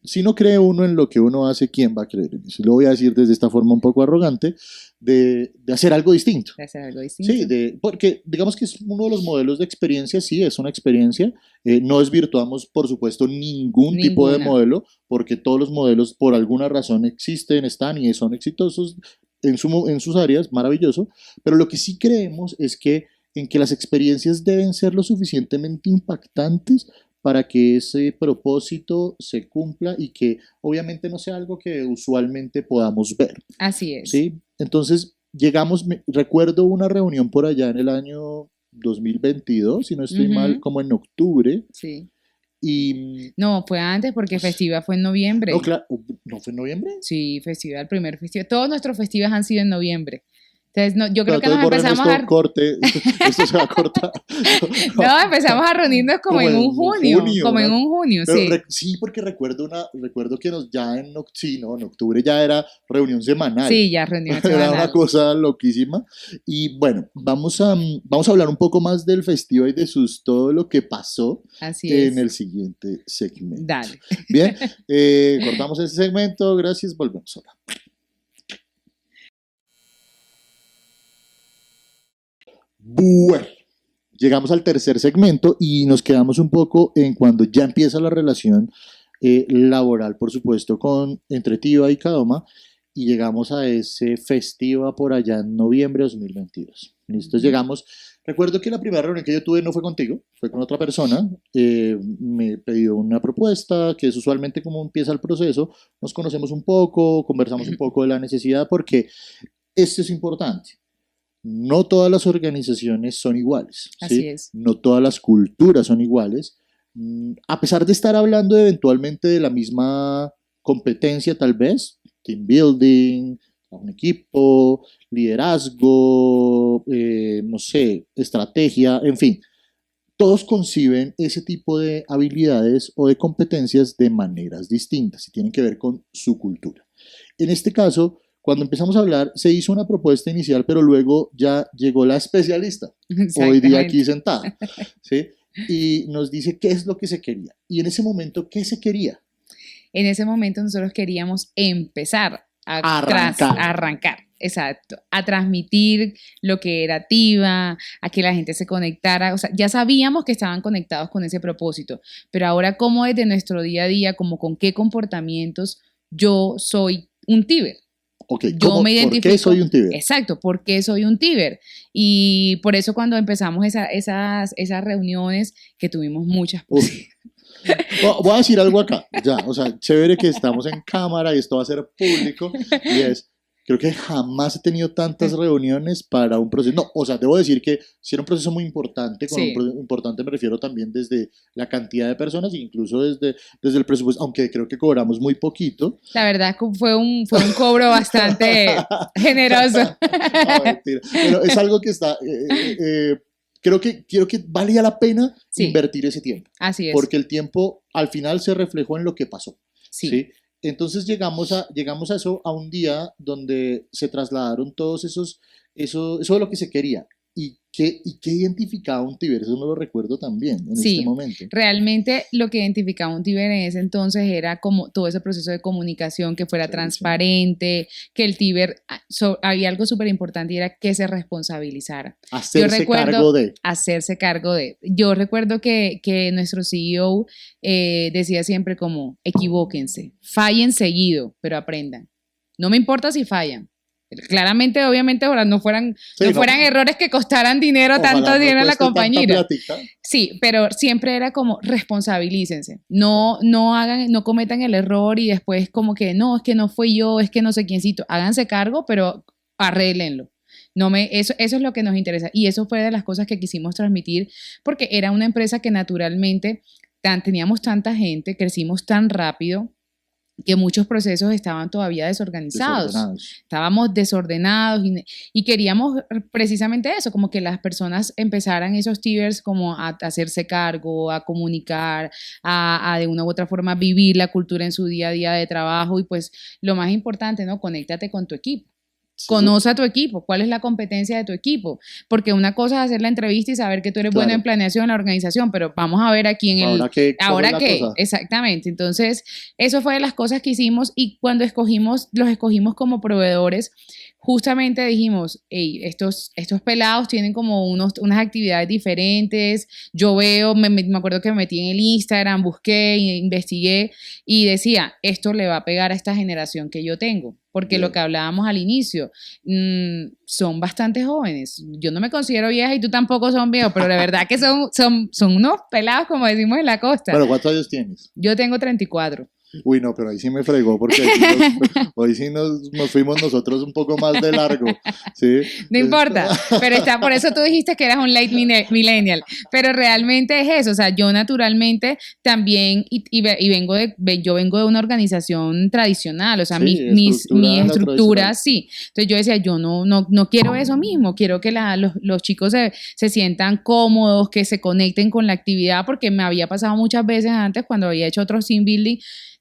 si no cree uno en lo que uno hace, ¿quién va a creer en eso? Lo voy a decir desde esta forma un poco arrogante, de hacer algo distinto. De hacer algo Sí, distinto. porque digamos que es uno de los modelos de experiencia, sí, es una experiencia. No desvirtuamos, por supuesto, ningún tipo de Ninguna. modelo, porque todos los modelos por alguna razón existen, están y son exitosos en sus áreas, maravilloso. Pero lo que sí creemos es que en que las experiencias deben ser lo suficientemente impactantes para que ese propósito se cumpla y que obviamente no sea algo que usualmente podamos ver. Así es. ¿Sí? Entonces, llegamos, recuerdo una reunión por allá en el año 2022, si no estoy mal, Ujú, como en octubre, sí. y, No, fue antes porque pues, Festiva fue en no, noviembre. claro, ¿no fue en noviembre? Sí, festival, el primer festival. Todos nuestros festivals han sido en noviembre. Entonces, no, yo Pero creo que entonces nos borren empezamos esto, a... corte, esto se va a cortar. No, empezamos a reunirnos Como en junio, como en un junio, pero sí. sí, porque recuerdo que ya sí, no, en octubre ya era reunión semanal. Sí, ya reunión Era una semanal. cosa loquísima. Y bueno, vamos a hablar un poco más del festival y de todo lo que pasó Así en es. el siguiente segmento. Dale. Bien, cortamos ese segmento, gracias, volvemos ahora. Bueno, llegamos al tercer segmento y nos quedamos un poco en cuando ya empieza la relación laboral, por supuesto, entre Tiva y Kadoma, y llegamos a ese festival por allá en noviembre de 2022. Listo, Ujú. llegamos. Recuerdo que la primera reunión que yo tuve no fue contigo, fue con otra persona. Me pidió una propuesta, que es usualmente como empieza el proceso. Nos conocemos un poco, conversamos un poco de la necesidad, porque esto es importante. No todas las organizaciones son iguales, Así ¿sí? es. No todas las culturas son iguales. A pesar de estar hablando eventualmente de la misma competencia, tal vez, team building, un equipo, liderazgo, no sé, estrategia, en fin, todos conciben ese tipo de habilidades o de competencias de maneras distintas y tienen que ver con su cultura. En este caso, cuando empezamos a hablar, se hizo una propuesta inicial, pero luego ya llegó la especialista, hoy día aquí Exactamente. sentada, ¿sí? Y nos dice qué es lo que se quería. Y en ese momento, ¿qué se quería? En ese momento nosotros queríamos empezar Arrancar. a arrancar, exacto, a transmitir lo que era Tiva, a que la gente se conectara, o sea, ya sabíamos que estaban conectados con ese propósito, pero ahora cómo desde nuestro día a día, como con qué comportamientos yo soy un Tiber. Ok, Yo me ¿por qué soy identifico, un Tiber? exacto, porque soy un Tiber. Y por eso cuando empezamos esas reuniones, que tuvimos muchas, Uf, voy a decir algo acá, ya, o sea, chévere que estamos en cámara y esto va a ser público, y es, creo que jamás he tenido tantas reuniones para un proceso, no, o sea, debo decir que sí era un proceso muy importante, sí, importante me refiero también desde la cantidad de personas, e incluso desde el presupuesto, aunque creo que cobramos muy poquito. la verdad que fue un cobro bastante generoso. No, mentira, pero es algo que está, creo que valía la pena Sí, invertir ese tiempo, así es, porque el tiempo al final se reflejó en lo que pasó, sí. ¿sí? Entonces llegamos a eso, a un día donde se trasladaron todos eso de lo que se quería. ¿Y qué identificaba un Tiber? Eso no lo recuerdo también en este Sí, momento. realmente lo que identificaba un Tiber en ese entonces era como todo ese proceso de comunicación que fuera Chéverísimo. transparente, que el Tiber, había algo súper importante y era que se responsabilizara. Yo Hacerse recuerdo cargo de. hacerse cargo de, yo recuerdo que nuestro CEO decía siempre como, equivóquense, fallen seguido, pero aprendan. No me importa si fallan. Claramente, obviamente, ahora Sí, no no, fueran errores que costaran dinero, tanto ojalá no dinero a la cueste tanta compañía. plática. Sí, pero siempre era como responsabilícense. No hagan, no cometan el error y después como que no, es que no fui yo, es que no sé quiéncito. Háganse cargo, pero arréglenlo. Eso es lo que nos interesa. Y eso fue de las cosas que quisimos transmitir, porque era una empresa que naturalmente teníamos tanta gente, crecimos tan rápido que muchos procesos estaban todavía desorganizados. Desordenados. Estábamos desordenados y queríamos precisamente eso, como que las personas empezaran esos tibers como a hacerse cargo, a comunicar, a de una u otra forma vivir la cultura en su día a día de trabajo y pues lo más importante, ¿no? Conéctate con tu equipo. Conoce a tu equipo, cuál es la competencia de tu equipo, porque una cosa es hacer la entrevista y saber que tú eres bueno en planeación en la organización, pero vamos a ver aquí en el... ¿Ahora qué? Exactamente, entonces eso fue de las cosas que hicimos y cuando los escogimos como proveedores, justamente dijimos, hey, estos pelados tienen como unas actividades diferentes, yo veo, me acuerdo que me metí en el Instagram, busqué, investigué y decía, esto le va a pegar a esta generación que yo tengo, porque lo que hablábamos al inicio, son bastante jóvenes, yo no me considero vieja y tú tampoco son viejos, pero la verdad que son unos pelados como decimos en la costa. ¿Pero cuántos años tienes? Yo tengo 34. Uy, no, pero ahí sí me fregó porque hoy sí nos fuimos nosotros un poco más de largo, ¿sí? No importa, pero por eso tú dijiste que eras un late millennial, pero realmente es eso, o sea, yo naturalmente también, yo vengo de una organización tradicional, o sea, sí, mi estructura, sí, entonces yo decía, yo no quiero eso mismo, quiero que los chicos se sientan cómodos, que se conecten con la actividad, porque me había pasado muchas veces antes cuando había hecho otro team building,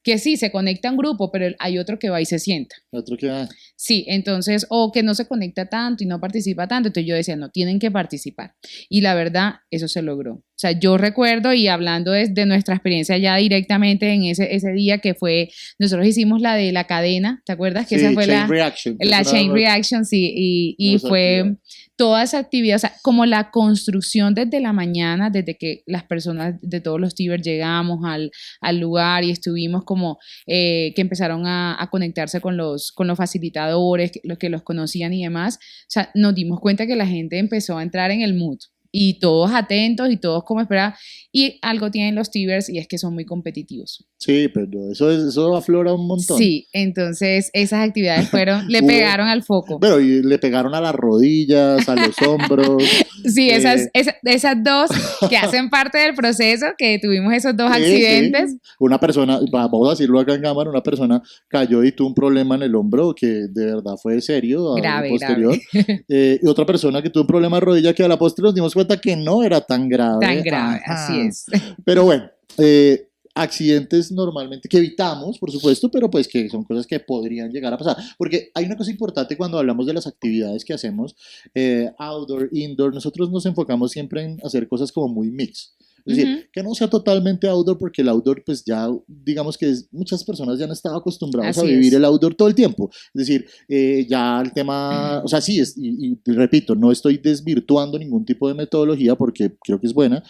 que sí, se conecta en grupo, pero hay otro que va y se sienta. ¿Otro que va? Sí, entonces, o que no se conecta tanto y no participa tanto, entonces yo decía, no, tienen que participar. Y la verdad, eso se logró. O sea, yo recuerdo, y hablando de nuestra experiencia ya directamente en ese día que fue, nosotros hicimos la de la cadena, ¿te acuerdas? Que sí, esa fue Chain Reaction. La Chain Reaction, sí, y fue... Actividad. Toda esa actividad, o sea, como la construcción desde la mañana, desde que las personas de todos los Tibers llegamos al lugar y estuvimos como que empezaron a conectarse con los facilitadores, los que los conocían y demás, o sea, nos dimos cuenta que la gente empezó a entrar en el mood. Y todos atentos y todos como esperaban. Y algo tienen los Tibers y es que son muy competitivos. Sí, pero eso aflora un montón. Sí, entonces esas actividades le pegaron al foco. Pero y le pegaron a las rodillas, a los hombros. Sí, esas dos que hacen parte del proceso, que tuvimos esos dos accidentes. Sí. Una persona, vamos a decirlo acá en cámara, una persona cayó y tuvo un problema en el hombro que de verdad fue serio. Grave, posterior. grave. Y otra persona que tuvo un problema de rodilla que a la postre nos dimos cuenta que no era tan grave. Tan grave, así es. Pero bueno, accidentes normalmente que evitamos, por supuesto, pero pues que son cosas que podrían llegar a pasar. Porque hay una cosa importante cuando hablamos de las actividades que hacemos, outdoor, indoor, nosotros nos enfocamos siempre en hacer cosas como muy mix. Es decir, que no sea totalmente outdoor, porque el outdoor, pues ya, digamos que muchas personas ya han estado acostumbradas a vivir el outdoor todo el tiempo. Es decir, ya el tema, o sea, sí, y repito, no estoy desvirtuando ningún tipo de metodología porque creo que es buena,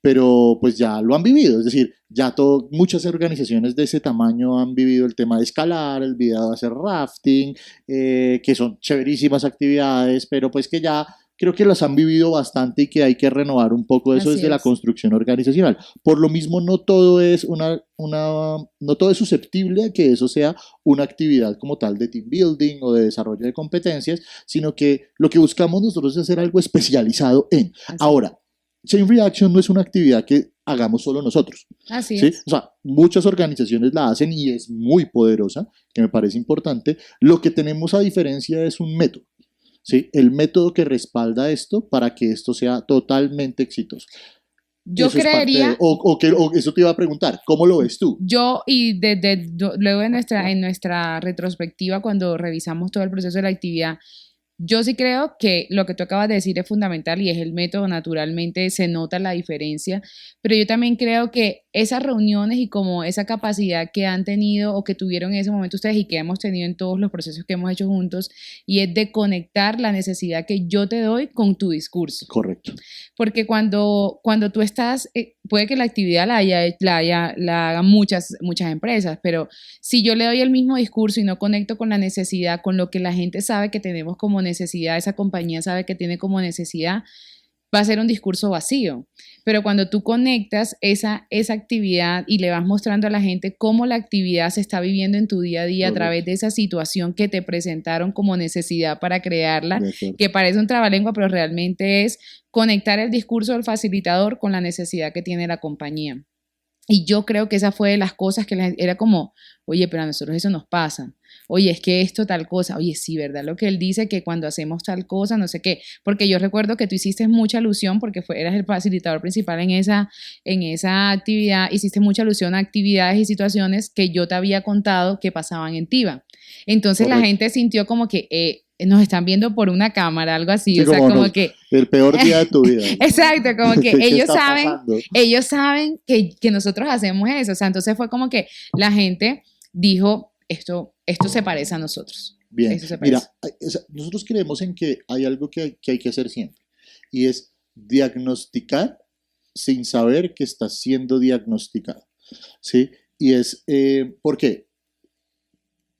pero pues ya lo han vivido, es decir, ya muchas organizaciones de ese tamaño han vivido el tema de escalar, el video de hacer rafting, que son chéverísimas actividades, pero pues que ya creo que las han vivido bastante y que hay que renovar un poco eso desde la construcción organizacional. Por lo mismo, no todo es no todo es susceptible a que eso sea una actividad como tal de team building o de desarrollo de competencias, sino que lo que buscamos nosotros es hacer algo especializado en. Ahora, Chain Reaction no es una actividad que hagamos solo nosotros. Así ¿sí? es. O sea, muchas organizaciones la hacen y es muy poderosa, que me parece importante. Lo que tenemos a diferencia es un método. ¿Sí? El método que respalda esto para que esto sea totalmente exitoso. Yo creería... O eso te iba a preguntar, ¿cómo lo ves tú? Yo, y luego en nuestra retrospectiva, cuando revisamos todo el proceso de la actividad, yo sí creo que lo que tú acabas de decir es fundamental y es el método, naturalmente se nota la diferencia, pero yo también creo que esas reuniones y como esa capacidad que han tenido o que tuvieron en ese momento ustedes y que hemos tenido en todos los procesos que hemos hecho juntos, y es de conectar la necesidad que yo te doy con tu discurso. Correcto. Porque cuando tú estás, puede que la actividad la hagan muchas empresas, pero si yo le doy el mismo discurso y no conecto con la necesidad, con lo que la gente sabe que tenemos como necesidad, esa compañía sabe que tiene como necesidad, va a ser un discurso vacío. Pero cuando tú conectas esa actividad y le vas mostrando a la gente cómo la actividad se está viviendo en tu día a día a través de esa situación que te presentaron como necesidad para crearla, que parece un trabalengua, pero realmente es conectar el discurso del facilitador con la necesidad que tiene la compañía. Y yo creo que esa fue de las cosas que era como, oye, pero a nosotros eso nos pasa, oye, es que esto tal cosa, oye, sí, ¿verdad? Lo que él dice que cuando hacemos tal cosa, no sé qué, porque yo recuerdo que tú hiciste mucha alusión, porque eras el facilitador principal en esa actividad, hiciste mucha alusión a actividades y situaciones que yo te había contado que pasaban en TIVA. Entonces la gente sintió como que nos están viendo por una cámara, algo así, Sí, o sea, como que... el peor día de tu vida. Exacto, como que ¿Qué ellos está saben, pasando? ellos saben que nosotros hacemos eso, o sea, entonces fue como que la gente dijo, esto se parece a nosotros. Bien, Esto se parece. mira, nosotros creemos en que hay algo que hay que hacer siempre, y es diagnosticar sin saber que estás siendo diagnosticado, ¿sí? Y es, ¿por qué?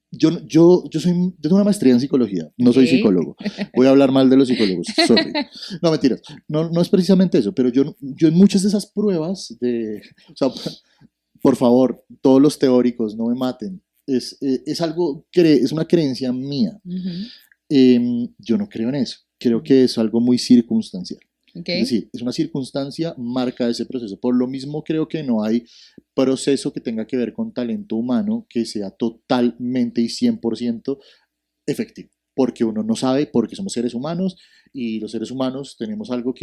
Yo tengo una maestría en psicología, no soy Ok. psicólogo. Voy a hablar mal de los psicólogos, sorry. No, mentiras, no es precisamente eso, pero yo en muchas de esas pruebas o sea, por favor, todos los teóricos, no me maten. Es algo, es una creencia mía. Ujú. Yo no creo en eso. Creo que es algo muy circunstancial. Ok. Es decir, es una circunstancia marca ese proceso. Por lo mismo, creo que no hay proceso que tenga que ver con talento humano que sea totalmente y 100% efectivo. Porque uno no sabe, porque somos seres humanos y los seres humanos tenemos algo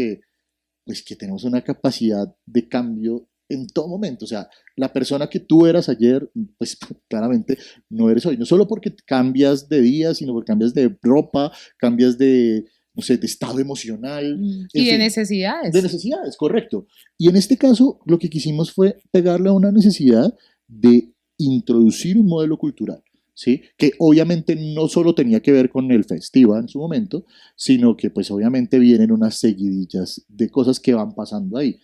pues que tenemos una capacidad de cambio en todo momento. O sea, la persona que tú eras ayer, pues claramente no eres hoy. No solo porque cambias de día, sino porque cambias de ropa, cambias de, no sé, de estado emocional, en Y de fin, necesidades. de necesidades, correcto. Y en este caso, lo que quisimos fue pegarle a una necesidad de introducir un modelo cultural. ¿Sí? Que obviamente no solo tenía que ver con el festival en su momento, sino que pues obviamente vienen unas seguidillas de cosas que van pasando ahí.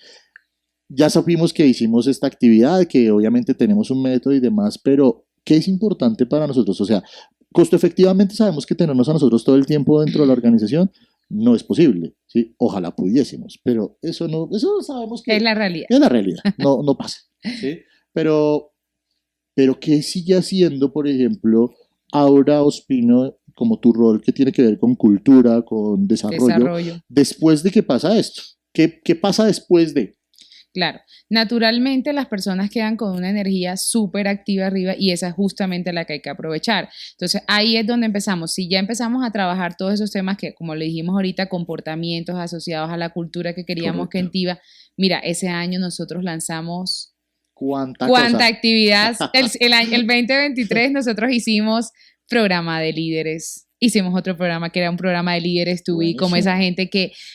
Ya supimos que hicimos esta actividad, que obviamente tenemos un método y demás, pero ¿qué es importante para nosotros? O sea, costo efectivamente sabemos que tenernos a nosotros todo el tiempo dentro de la organización no es posible, ¿sí? Ojalá pudiésemos, pero eso sabemos que Es la realidad. es la realidad, no pasa, ¿sí? Pero ¿qué sigue haciendo, por ejemplo, Aura Ospino, como tu rol que tiene que ver con cultura, con desarrollo, después de que pasa esto? ¿Qué pasa después de? Claro, naturalmente las personas quedan con una energía súper activa arriba y esa es justamente la que hay que aprovechar. Entonces ahí es donde empezamos. Si ya empezamos a trabajar todos esos temas que, como le dijimos ahorita, comportamientos asociados a la cultura que queríamos que en TIVA, mira, ese año nosotros lanzamos ¿Cuánta actividad. El 2023 nosotros hicimos programa de líderes. Hicimos otro programa que era un programa de líderes to be, como esa gente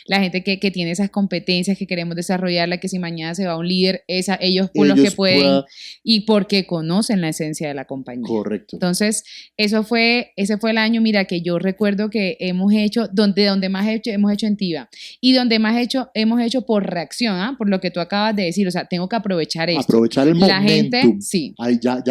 la gente que tiene esas competencias que queremos desarrollarla, que si mañana se va un líder, ellos por los que pueden y porque conocen la esencia de la compañía. Correcto. Entonces, ese fue el año, mira, que yo recuerdo que hemos hecho, donde más hemos hecho en TIVA y donde más hemos hecho por reacción, por lo que tú acabas de decir, o sea, tengo que aprovechar esto. Aprovechar el momentum. La gente, sí. Ahí ya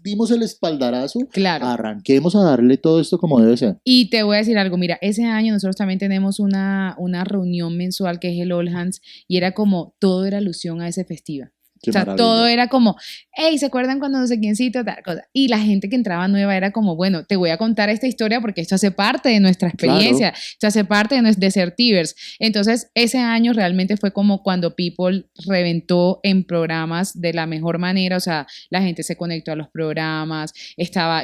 dimos el espaldarazo. Claro. Arranquemos a darle todo esto como debe ser. Y te voy a decir algo, mira, ese año nosotros también tenemos una reunión mensual que es el All Hands y era como, todo era alusión a ese festival. Qué o sea, maravilla. todo era como, hey, ¿se acuerdan cuando no sé quiéncito, tal cosa? Y la gente que entraba nueva era como, bueno, te voy a contar esta historia porque esto hace parte de nuestra experiencia, Claro. esto hace parte de Certivers. Entonces, ese año realmente fue como cuando People reventó en programas de la mejor manera, o sea, la gente se conectó a los programas,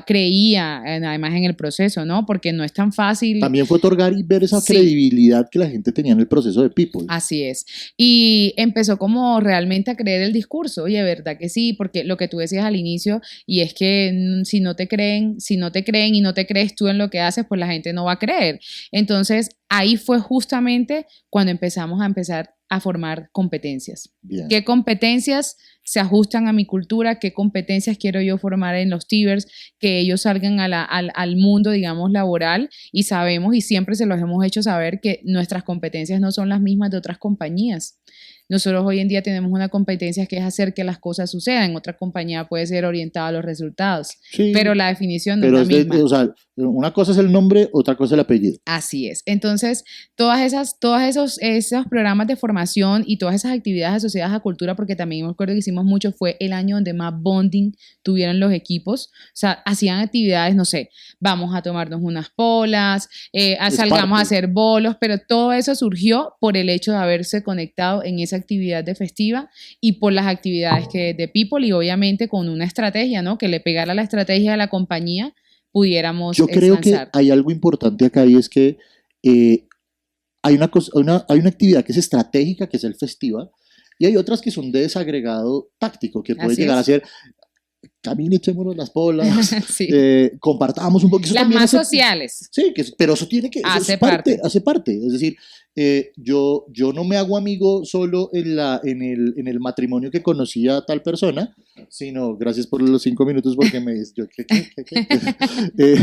creía además en el proceso, ¿no? Porque no es tan fácil. También fue otorgar y ver esa Sí. credibilidad que la gente tenía en el proceso de People. Así es. Y empezó como realmente a creer el discurso. Oye, ¿verdad que sí? Porque lo que tú decías al inicio, y es que si no te creen y no te crees tú en lo que haces, pues la gente no va a creer. Entonces, ahí fue justamente cuando empezamos a formar competencias. Bien. ¿Qué competencias se ajustan a mi cultura? ¿Qué competencias quiero yo formar en los Tivers? Que ellos salgan al mundo, digamos, laboral y sabemos y siempre se los hemos hecho saber que nuestras competencias no son las mismas de otras compañías. Nosotros hoy en día tenemos una competencia que es hacer que las cosas sucedan. Otra compañía puede ser orientada a los resultados, sí, pero la definición no es la misma. O sea, una cosa es el nombre, otra cosa es el apellido. Así es. Entonces, todos esos programas de formación y todas esas actividades asociadas a cultura, porque también me acuerdo que hicimos mucho, fue el año donde más bonding tuvieron los equipos. O sea, hacían actividades, no sé, vamos a tomarnos unas polas, salgamos a hacer bolos, pero todo eso surgió por el hecho de haberse conectado en esa actividad de festiva y por las actividades que de People y obviamente con una estrategia, ¿no? Que le pegara a la estrategia de la compañía pudiéramos Yo creo que lanzar. hay algo importante acá y es que eh, hay una cosa, hay una actividad que es estratégica, que es el festival, y hay otras que son de desagregado táctico, que puede Así llegar a es. ser camine, echémonos las polas, Sí. compartamos un poco. Eso Las también más hace, sociales. sí, pero eso tiene que, eso Hace parte. hace parte. Es decir, yo no me hago amigo solo en el matrimonio que conocí a tal persona, sino, gracias por los 5 minutos porque me dices, ¿qué? Eh,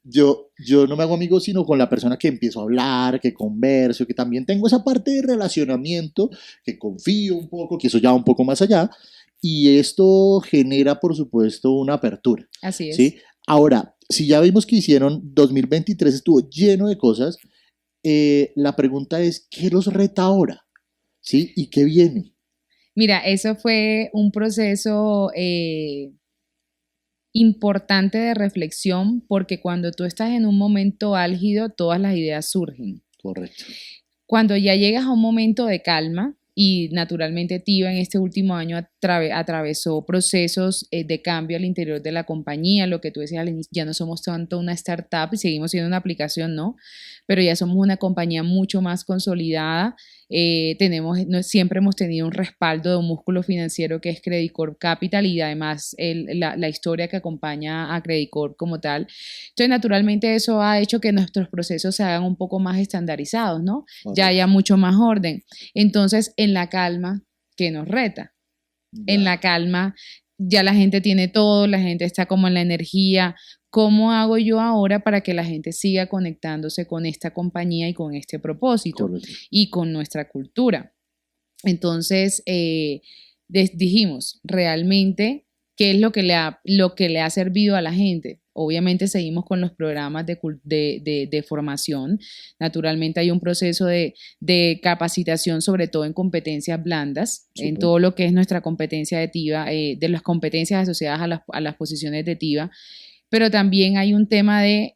yo no me hago amigo sino con la persona que empiezo a hablar, que converso, que también tengo esa parte de relacionamiento, que confío un poco, que eso ya va un poco más allá, y esto genera, por supuesto, una apertura, Así es. ¿sí? Ahora, si ya vimos que hicieron 2023 estuvo lleno de cosas, la pregunta es, ¿qué los reta ahora? ¿Sí? ¿Y qué viene? Mira, eso fue un proceso importante de reflexión porque cuando tú estás en un momento álgido, todas las ideas surgen. Correcto. Cuando ya llegas a un momento de calma, y naturalmente TIVA en este último año atravesó procesos de cambio al interior de la compañía, lo que tú decías al inicio, ya no somos tanto una startup y seguimos siendo una aplicación, ¿no? Pero ya somos una compañía mucho más consolidada. Siempre hemos tenido un respaldo de un músculo financiero que es Credit Corp Capital y además la historia que acompaña a Credit Corp como tal. Entonces, naturalmente eso ha hecho que nuestros procesos se hagan un poco más estandarizados, ¿no? Ya haya mucho más orden. Entonces, en la calma que nos reta, en la calma ya la gente tiene todo, la gente está como en la energía. ¿Cómo hago yo ahora para que la gente siga conectándose con esta compañía y con este propósito? Correcto. Y con nuestra cultura? Entonces, dijimos, realmente, ¿qué es lo que le ha servido a la gente? Obviamente seguimos con los programas de formación. Naturalmente hay un proceso de capacitación, sobre todo en competencias blandas, en todo lo que es nuestra competencia de TIVA, de las competencias asociadas a las posiciones de TIVA. Pero también hay un tema de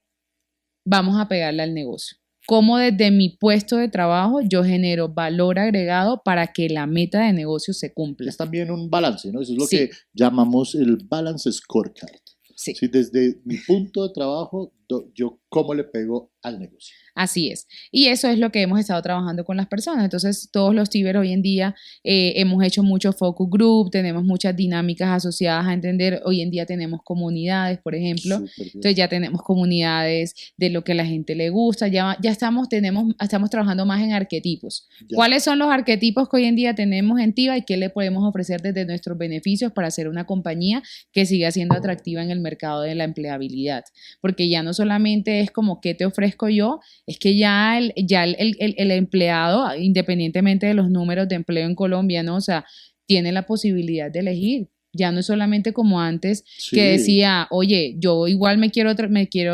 vamos a pegarle al negocio. Cómo desde mi puesto de trabajo yo genero valor agregado para que la meta de negocio se cumpla. Es también un balance, ¿no? Eso es lo Sí. que llamamos el balance scorecard. Sí. Sí, desde mi punto de trabajo, yo cómo le pego al negocio. Así es. Y eso es lo que hemos estado trabajando con las personas. Entonces, todos los Tiber hoy en día hemos hecho mucho focus group, tenemos muchas dinámicas asociadas a entender. Hoy en día tenemos comunidades, por ejemplo. Entonces, ya tenemos comunidades de lo que a la gente le gusta. Ya estamos trabajando más en arquetipos. Ya. ¿Cuáles son los arquetipos que hoy en día tenemos en TIVA y qué le podemos ofrecer desde nuestros beneficios para ser una compañía que siga siendo atractiva en el mercado de la empleabilidad? Porque ya no solamente es como qué te ofrezco yo, es que ya el empleado, independientemente de los números de empleo en Colombia, ¿no? O sea, tiene la posibilidad de elegir. Ya no es solamente como antes, sí, que decía, oye, yo igual me quiero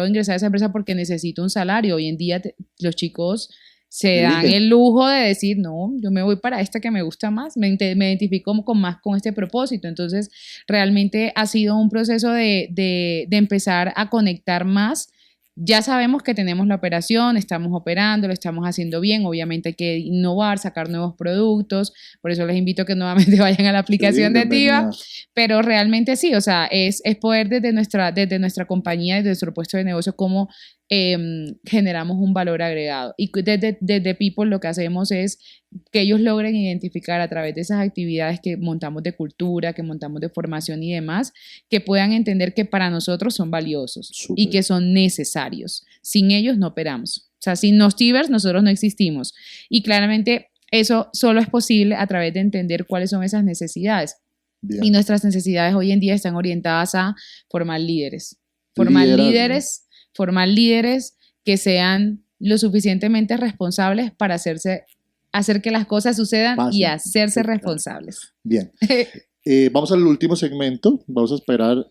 ingresar a esa empresa porque necesito un salario. Hoy en día los chicos se dan el lujo de decir, no, yo me voy para esta que me gusta más, me identifico más con este propósito. Entonces, realmente ha sido un proceso de empezar a conectar más. Ya sabemos que tenemos la operación, estamos operando, lo estamos haciendo bien, obviamente hay que innovar, sacar nuevos productos, por eso les invito a que nuevamente vayan a la aplicación de TIVA, pero realmente sí, o sea, es poder desde nuestra compañía, desde nuestro puesto de negocio, cómo generamos un valor agregado. Y desde People lo que hacemos es que ellos logren identificar a través de esas actividades que montamos de cultura, que montamos de formación y demás, que puedan entender que para nosotros son valiosos. Súper. Y que son necesarios. Sin ellos no operamos. O sea, sin los Tivers nosotros no existimos. Y claramente eso solo es posible a través de entender cuáles son esas necesidades. Bien. Y nuestras necesidades hoy en día están orientadas a formar líderes. Formar líderes que sean lo suficientemente responsables para hacer que las cosas sucedan y hacerse responsables. Bien. Vamos al último segmento. Vamos a esperar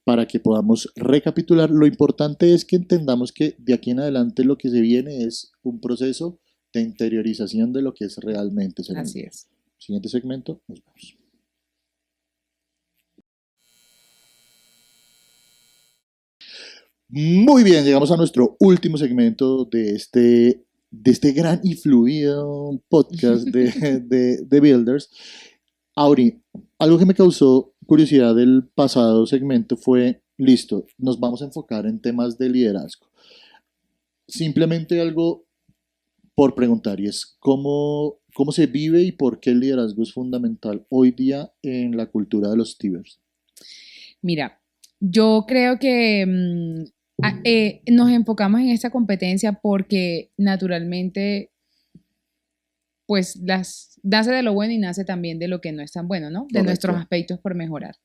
para que podamos recapitular. Lo importante es que entendamos que de aquí en adelante lo que se viene es un proceso de interiorización de lo que es realmente. Así es. Siguiente segmento. Nos vemos. Muy bien, llegamos a nuestro último segmento de este de este gran y fluido podcast de Builders. Auri, algo que me causó curiosidad del pasado segmento fue, listo, nos vamos a enfocar en temas de liderazgo. Simplemente algo por preguntar y es cómo se vive y por qué el liderazgo es fundamental hoy día en la cultura de los Tibers. Mira, yo creo que nos enfocamos en esta competencia porque naturalmente, pues nace de lo bueno y nace también de lo que no es tan bueno, ¿no? De Correcto. nuestros aspectos por mejorar.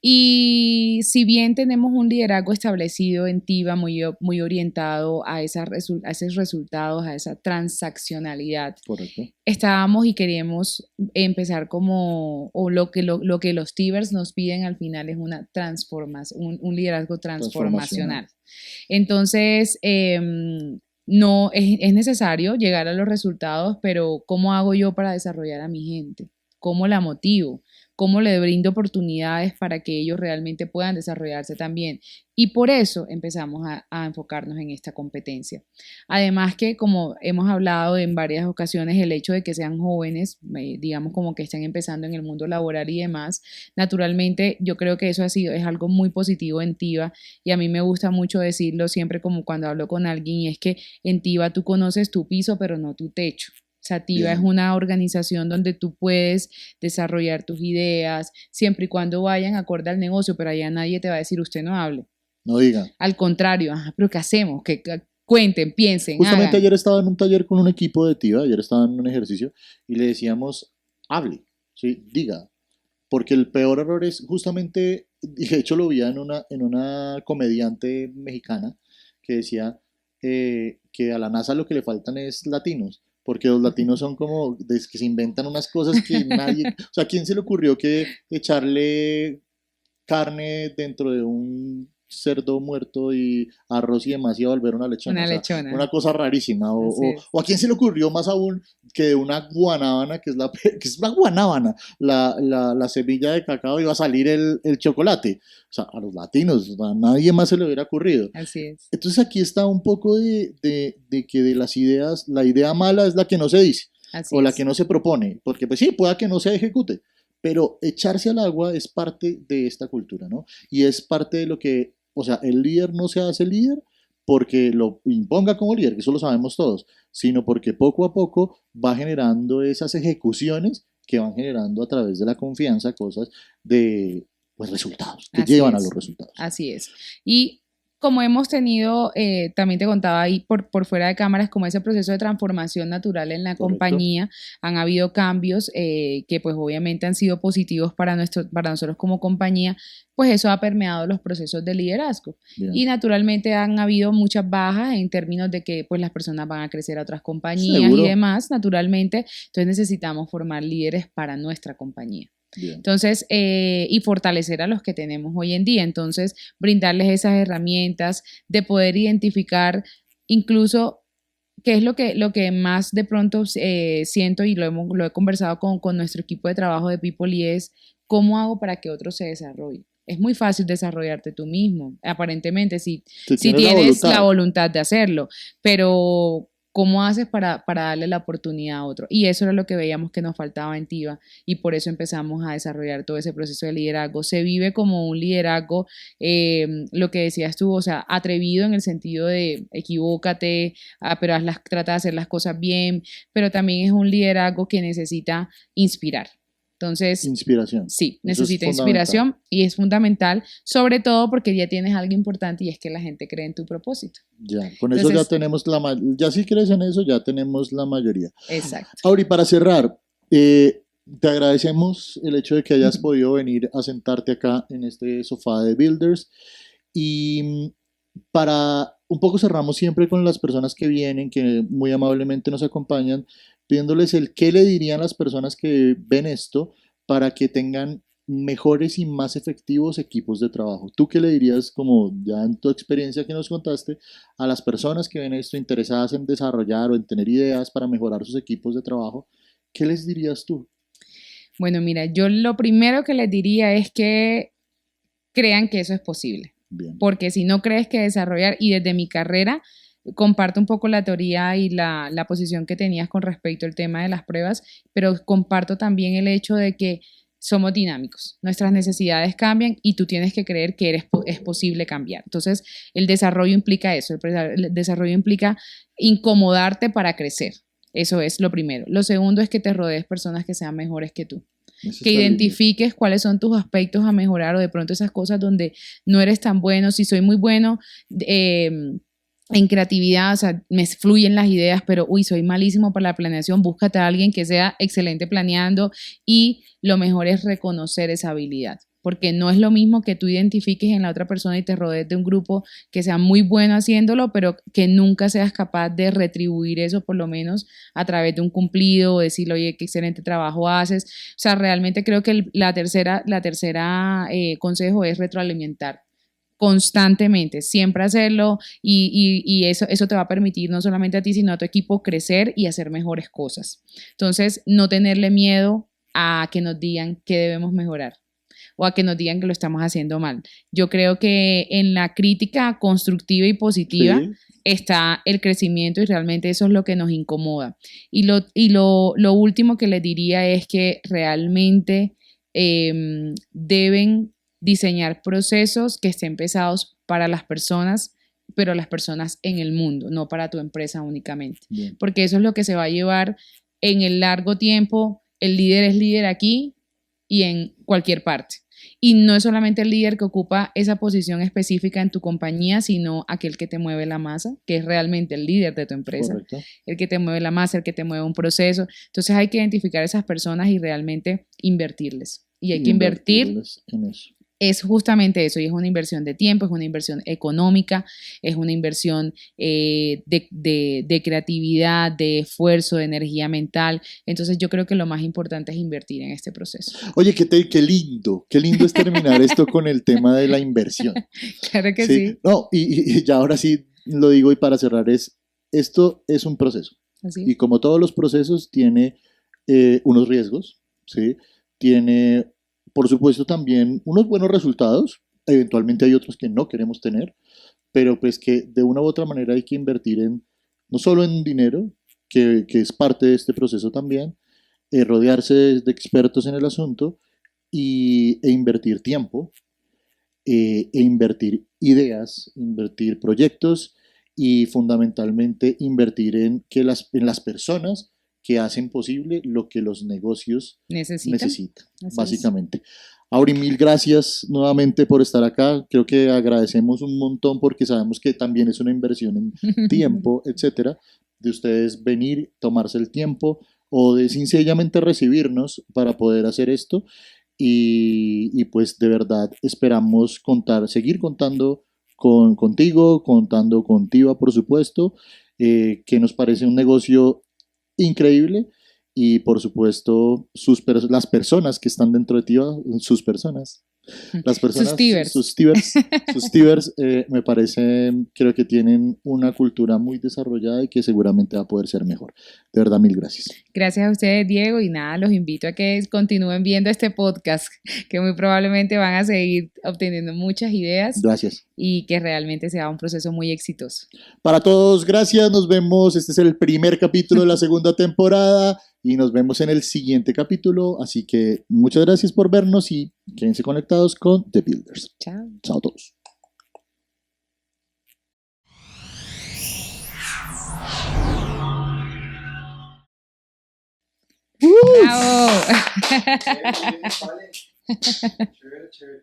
Y si bien tenemos un liderazgo establecido en TIVA muy orientado a esos resultados, a esa transaccionalidad, Correcto. estábamos y queríamos empezar o lo que los Tivers nos piden al final es una transformación, un liderazgo transformacional. Entonces, no es necesario llegar a los resultados, pero ¿cómo hago yo para desarrollar a mi gente? ¿Cómo la motivo? ¿Cómo le brindo oportunidades para que ellos realmente puedan desarrollarse también? Y por eso empezamos a enfocarnos en esta competencia. Además que, como hemos hablado en varias ocasiones, el hecho de que sean jóvenes, digamos como que estén empezando en el mundo laboral y demás, naturalmente yo creo que eso es algo muy positivo en TIVA y a mí me gusta mucho decirlo siempre como cuando hablo con alguien y es que en TIVA tú conoces tu piso pero no tu techo. Sativa es una organización donde tú puedes desarrollar tus ideas, siempre y cuando vayan acorde al negocio, pero allá nadie te va a decir usted no hable. No diga. Al contrario, pero ¿qué hacemos? Que cuenten, piensen, Justamente hagan. ayer estaba en un taller con un equipo de TIVA, ayer estaba en un ejercicio y le decíamos, hable, ¿sí? Diga, porque el peor error es justamente, de hecho lo vi en una comediante mexicana que decía que a la NASA lo que le faltan es latinos, porque los latinos son como, que se inventan unas cosas que nadie, o sea, ¿a quién se le ocurrió que echarle carne dentro de un cerdo muerto y arroz y demás y a volver una lechona? Una O sea, lechona. una cosa rarísima. Así O a quién se le ocurrió más aún que de una guanábana, que es la guanábana, la semilla de cacao iba a salir el chocolate. O sea, a los latinos, a nadie más se le hubiera ocurrido. Así es. Entonces aquí está un poco de que de las ideas, la idea mala es la que no se dice. Así O la es. que no se propone, porque pues sí, pueda que no se ejecute, pero echarse al agua es parte de esta cultura, ¿no? Y es parte de lo que, o sea, el líder no se hace líder porque lo imponga como líder, que eso lo sabemos todos, sino porque poco a poco va generando esas ejecuciones que van generando a través de la confianza cosas de, pues, resultados, que Así llevan a es. los resultados. Así es. Y como hemos tenido, también te contaba ahí por fuera de cámaras, como ese proceso de transformación natural en la Correcto. compañía, han habido cambios que pues obviamente han sido positivos para nosotros como compañía, pues eso ha permeado los procesos de liderazgo. Bien. Y naturalmente han habido muchas bajas en términos de que pues las personas van a crecer a otras compañías Seguro. y demás, naturalmente, entonces necesitamos formar líderes para nuestra compañía. Bien. Entonces, y fortalecer a los que tenemos hoy en día. Entonces, brindarles esas herramientas de poder identificar incluso qué es lo que más de pronto siento y lo he conversado con nuestro equipo de trabajo de People y es cómo hago para que otros se desarrollen. Es muy fácil desarrollarte tú mismo, aparentemente, si tienes la voluntad de hacerlo, pero ¿cómo haces para darle la oportunidad a otro? Y eso era lo que veíamos que nos faltaba en TIVA y por eso empezamos a desarrollar todo ese proceso de liderazgo. Se vive como un liderazgo, lo que decías tú, o sea, atrevido en el sentido de equivócate, pero trata de hacer las cosas bien, pero también es un liderazgo que necesita inspirar. Entonces, inspiración. Sí, necesita inspiración y es fundamental, sobre todo porque ya tienes algo importante y es que la gente cree en tu propósito. Ya, con eso ya tenemos ya si crees en eso, ya tenemos la mayoría. Exacto. Ahora, y para cerrar, te agradecemos el hecho de que hayas podido venir a sentarte acá en este sofá de Builders y para un poco cerramos siempre con las personas que vienen, que muy amablemente nos acompañan, pidiéndoles el qué le dirían las personas que ven esto para que tengan mejores y más efectivos equipos de trabajo. ¿Tú qué le dirías, como ya en tu experiencia que nos contaste, a las personas que ven esto interesadas en desarrollar o en tener ideas para mejorar sus equipos de trabajo? ¿Qué les dirías tú? Bueno, mira, yo lo primero que les diría es que crean que eso es posible. Bien. Porque si no crees que desarrollar, y desde mi carrera, comparto un poco la teoría y la posición que tenías con respecto al tema de las pruebas, pero comparto también el hecho de que somos dinámicos, nuestras necesidades cambian y tú tienes que creer que es posible cambiar. Entonces, el desarrollo implica eso, el desarrollo implica incomodarte para crecer. Eso es lo primero. Lo segundo es que te rodees personas que sean mejores que tú. Que identifiques cuáles son tus aspectos a mejorar o de pronto esas cosas donde no eres tan bueno. Si soy muy bueno en creatividad, o sea, me fluyen las ideas, pero soy malísimo para la planeación, búscate a alguien que sea excelente planeando y lo mejor es reconocer esa habilidad. Porque no es lo mismo que tú identifiques en la otra persona y te rodees de un grupo que sea muy bueno haciéndolo, pero que nunca seas capaz de retribuir eso, por lo menos a través de un cumplido o decirle, oye, qué excelente trabajo haces. O sea, realmente creo que la tercera consejo es retroalimentar constantemente, siempre hacerlo y eso te va a permitir no solamente a ti, sino a tu equipo crecer y hacer mejores cosas. Entonces, no tenerle miedo a que nos digan qué debemos mejorar o a que nos digan que lo estamos haciendo mal. Yo creo que en la crítica constructiva y positiva está el crecimiento y realmente eso es lo que nos incomoda. Y lo último que les diría es que realmente deben diseñar procesos que estén pensados para las personas, pero las personas en el mundo, no para tu empresa únicamente. Bien. Porque eso es lo que se va a llevar en el largo tiempo. El líder es líder aquí y en cualquier parte. Y no es solamente el líder que ocupa esa posición específica en tu compañía, sino aquel que te mueve la masa, que es realmente el líder de tu empresa. Correcto. El que te mueve la masa, el que te mueve un proceso. Entonces hay que identificar a esas personas y realmente invertirles. Y hay que invertir en eso. Es justamente eso, y es una inversión de tiempo, es una inversión económica, es una inversión de creatividad, de esfuerzo, de energía mental. Entonces yo creo que lo más importante es invertir en este proceso. Oye, qué lindo es terminar esto con el tema de la inversión. Claro que sí. No, y ya ahora sí lo digo y para cerrar esto es un proceso. Así. Y como todos los procesos tiene unos riesgos, ¿sí? Tiene, por supuesto, también unos buenos resultados. Eventualmente hay otros que no queremos tener, pero pues que de una u otra manera hay que invertir no solo en dinero, que es parte de este proceso también, rodearse de expertos en el asunto e invertir tiempo, e invertir ideas, invertir proyectos y fundamentalmente invertir en las personas que hacen posible lo que los negocios necesitan básicamente. Auri, mil gracias nuevamente por estar acá. Creo que agradecemos un montón porque sabemos que también es una inversión en tiempo, etcétera, de ustedes venir, tomarse el tiempo o de sencillamente recibirnos para poder hacer esto. Y pues de verdad esperamos seguir contando contigo, contando con Tiva, por supuesto, que nos parece un negocio increíble y por supuesto las personas que están dentro de Tiva, sus personas, sus Tivers, me parece, creo que tienen una cultura muy desarrollada y que seguramente va a poder ser mejor. De verdad, mil gracias. Gracias a ustedes, Diego, y nada, los invito a que continúen viendo este podcast, que muy probablemente van a seguir obteniendo muchas ideas. Gracias. Y que realmente sea un proceso muy exitoso. Para todos, gracias, nos vemos. Este es el primer capítulo de la segunda temporada y nos vemos en el siguiente capítulo. Así que muchas gracias por vernos y quédense conectados con The Builders. Chao. Chao a todos. ¡Bravo! Chévere.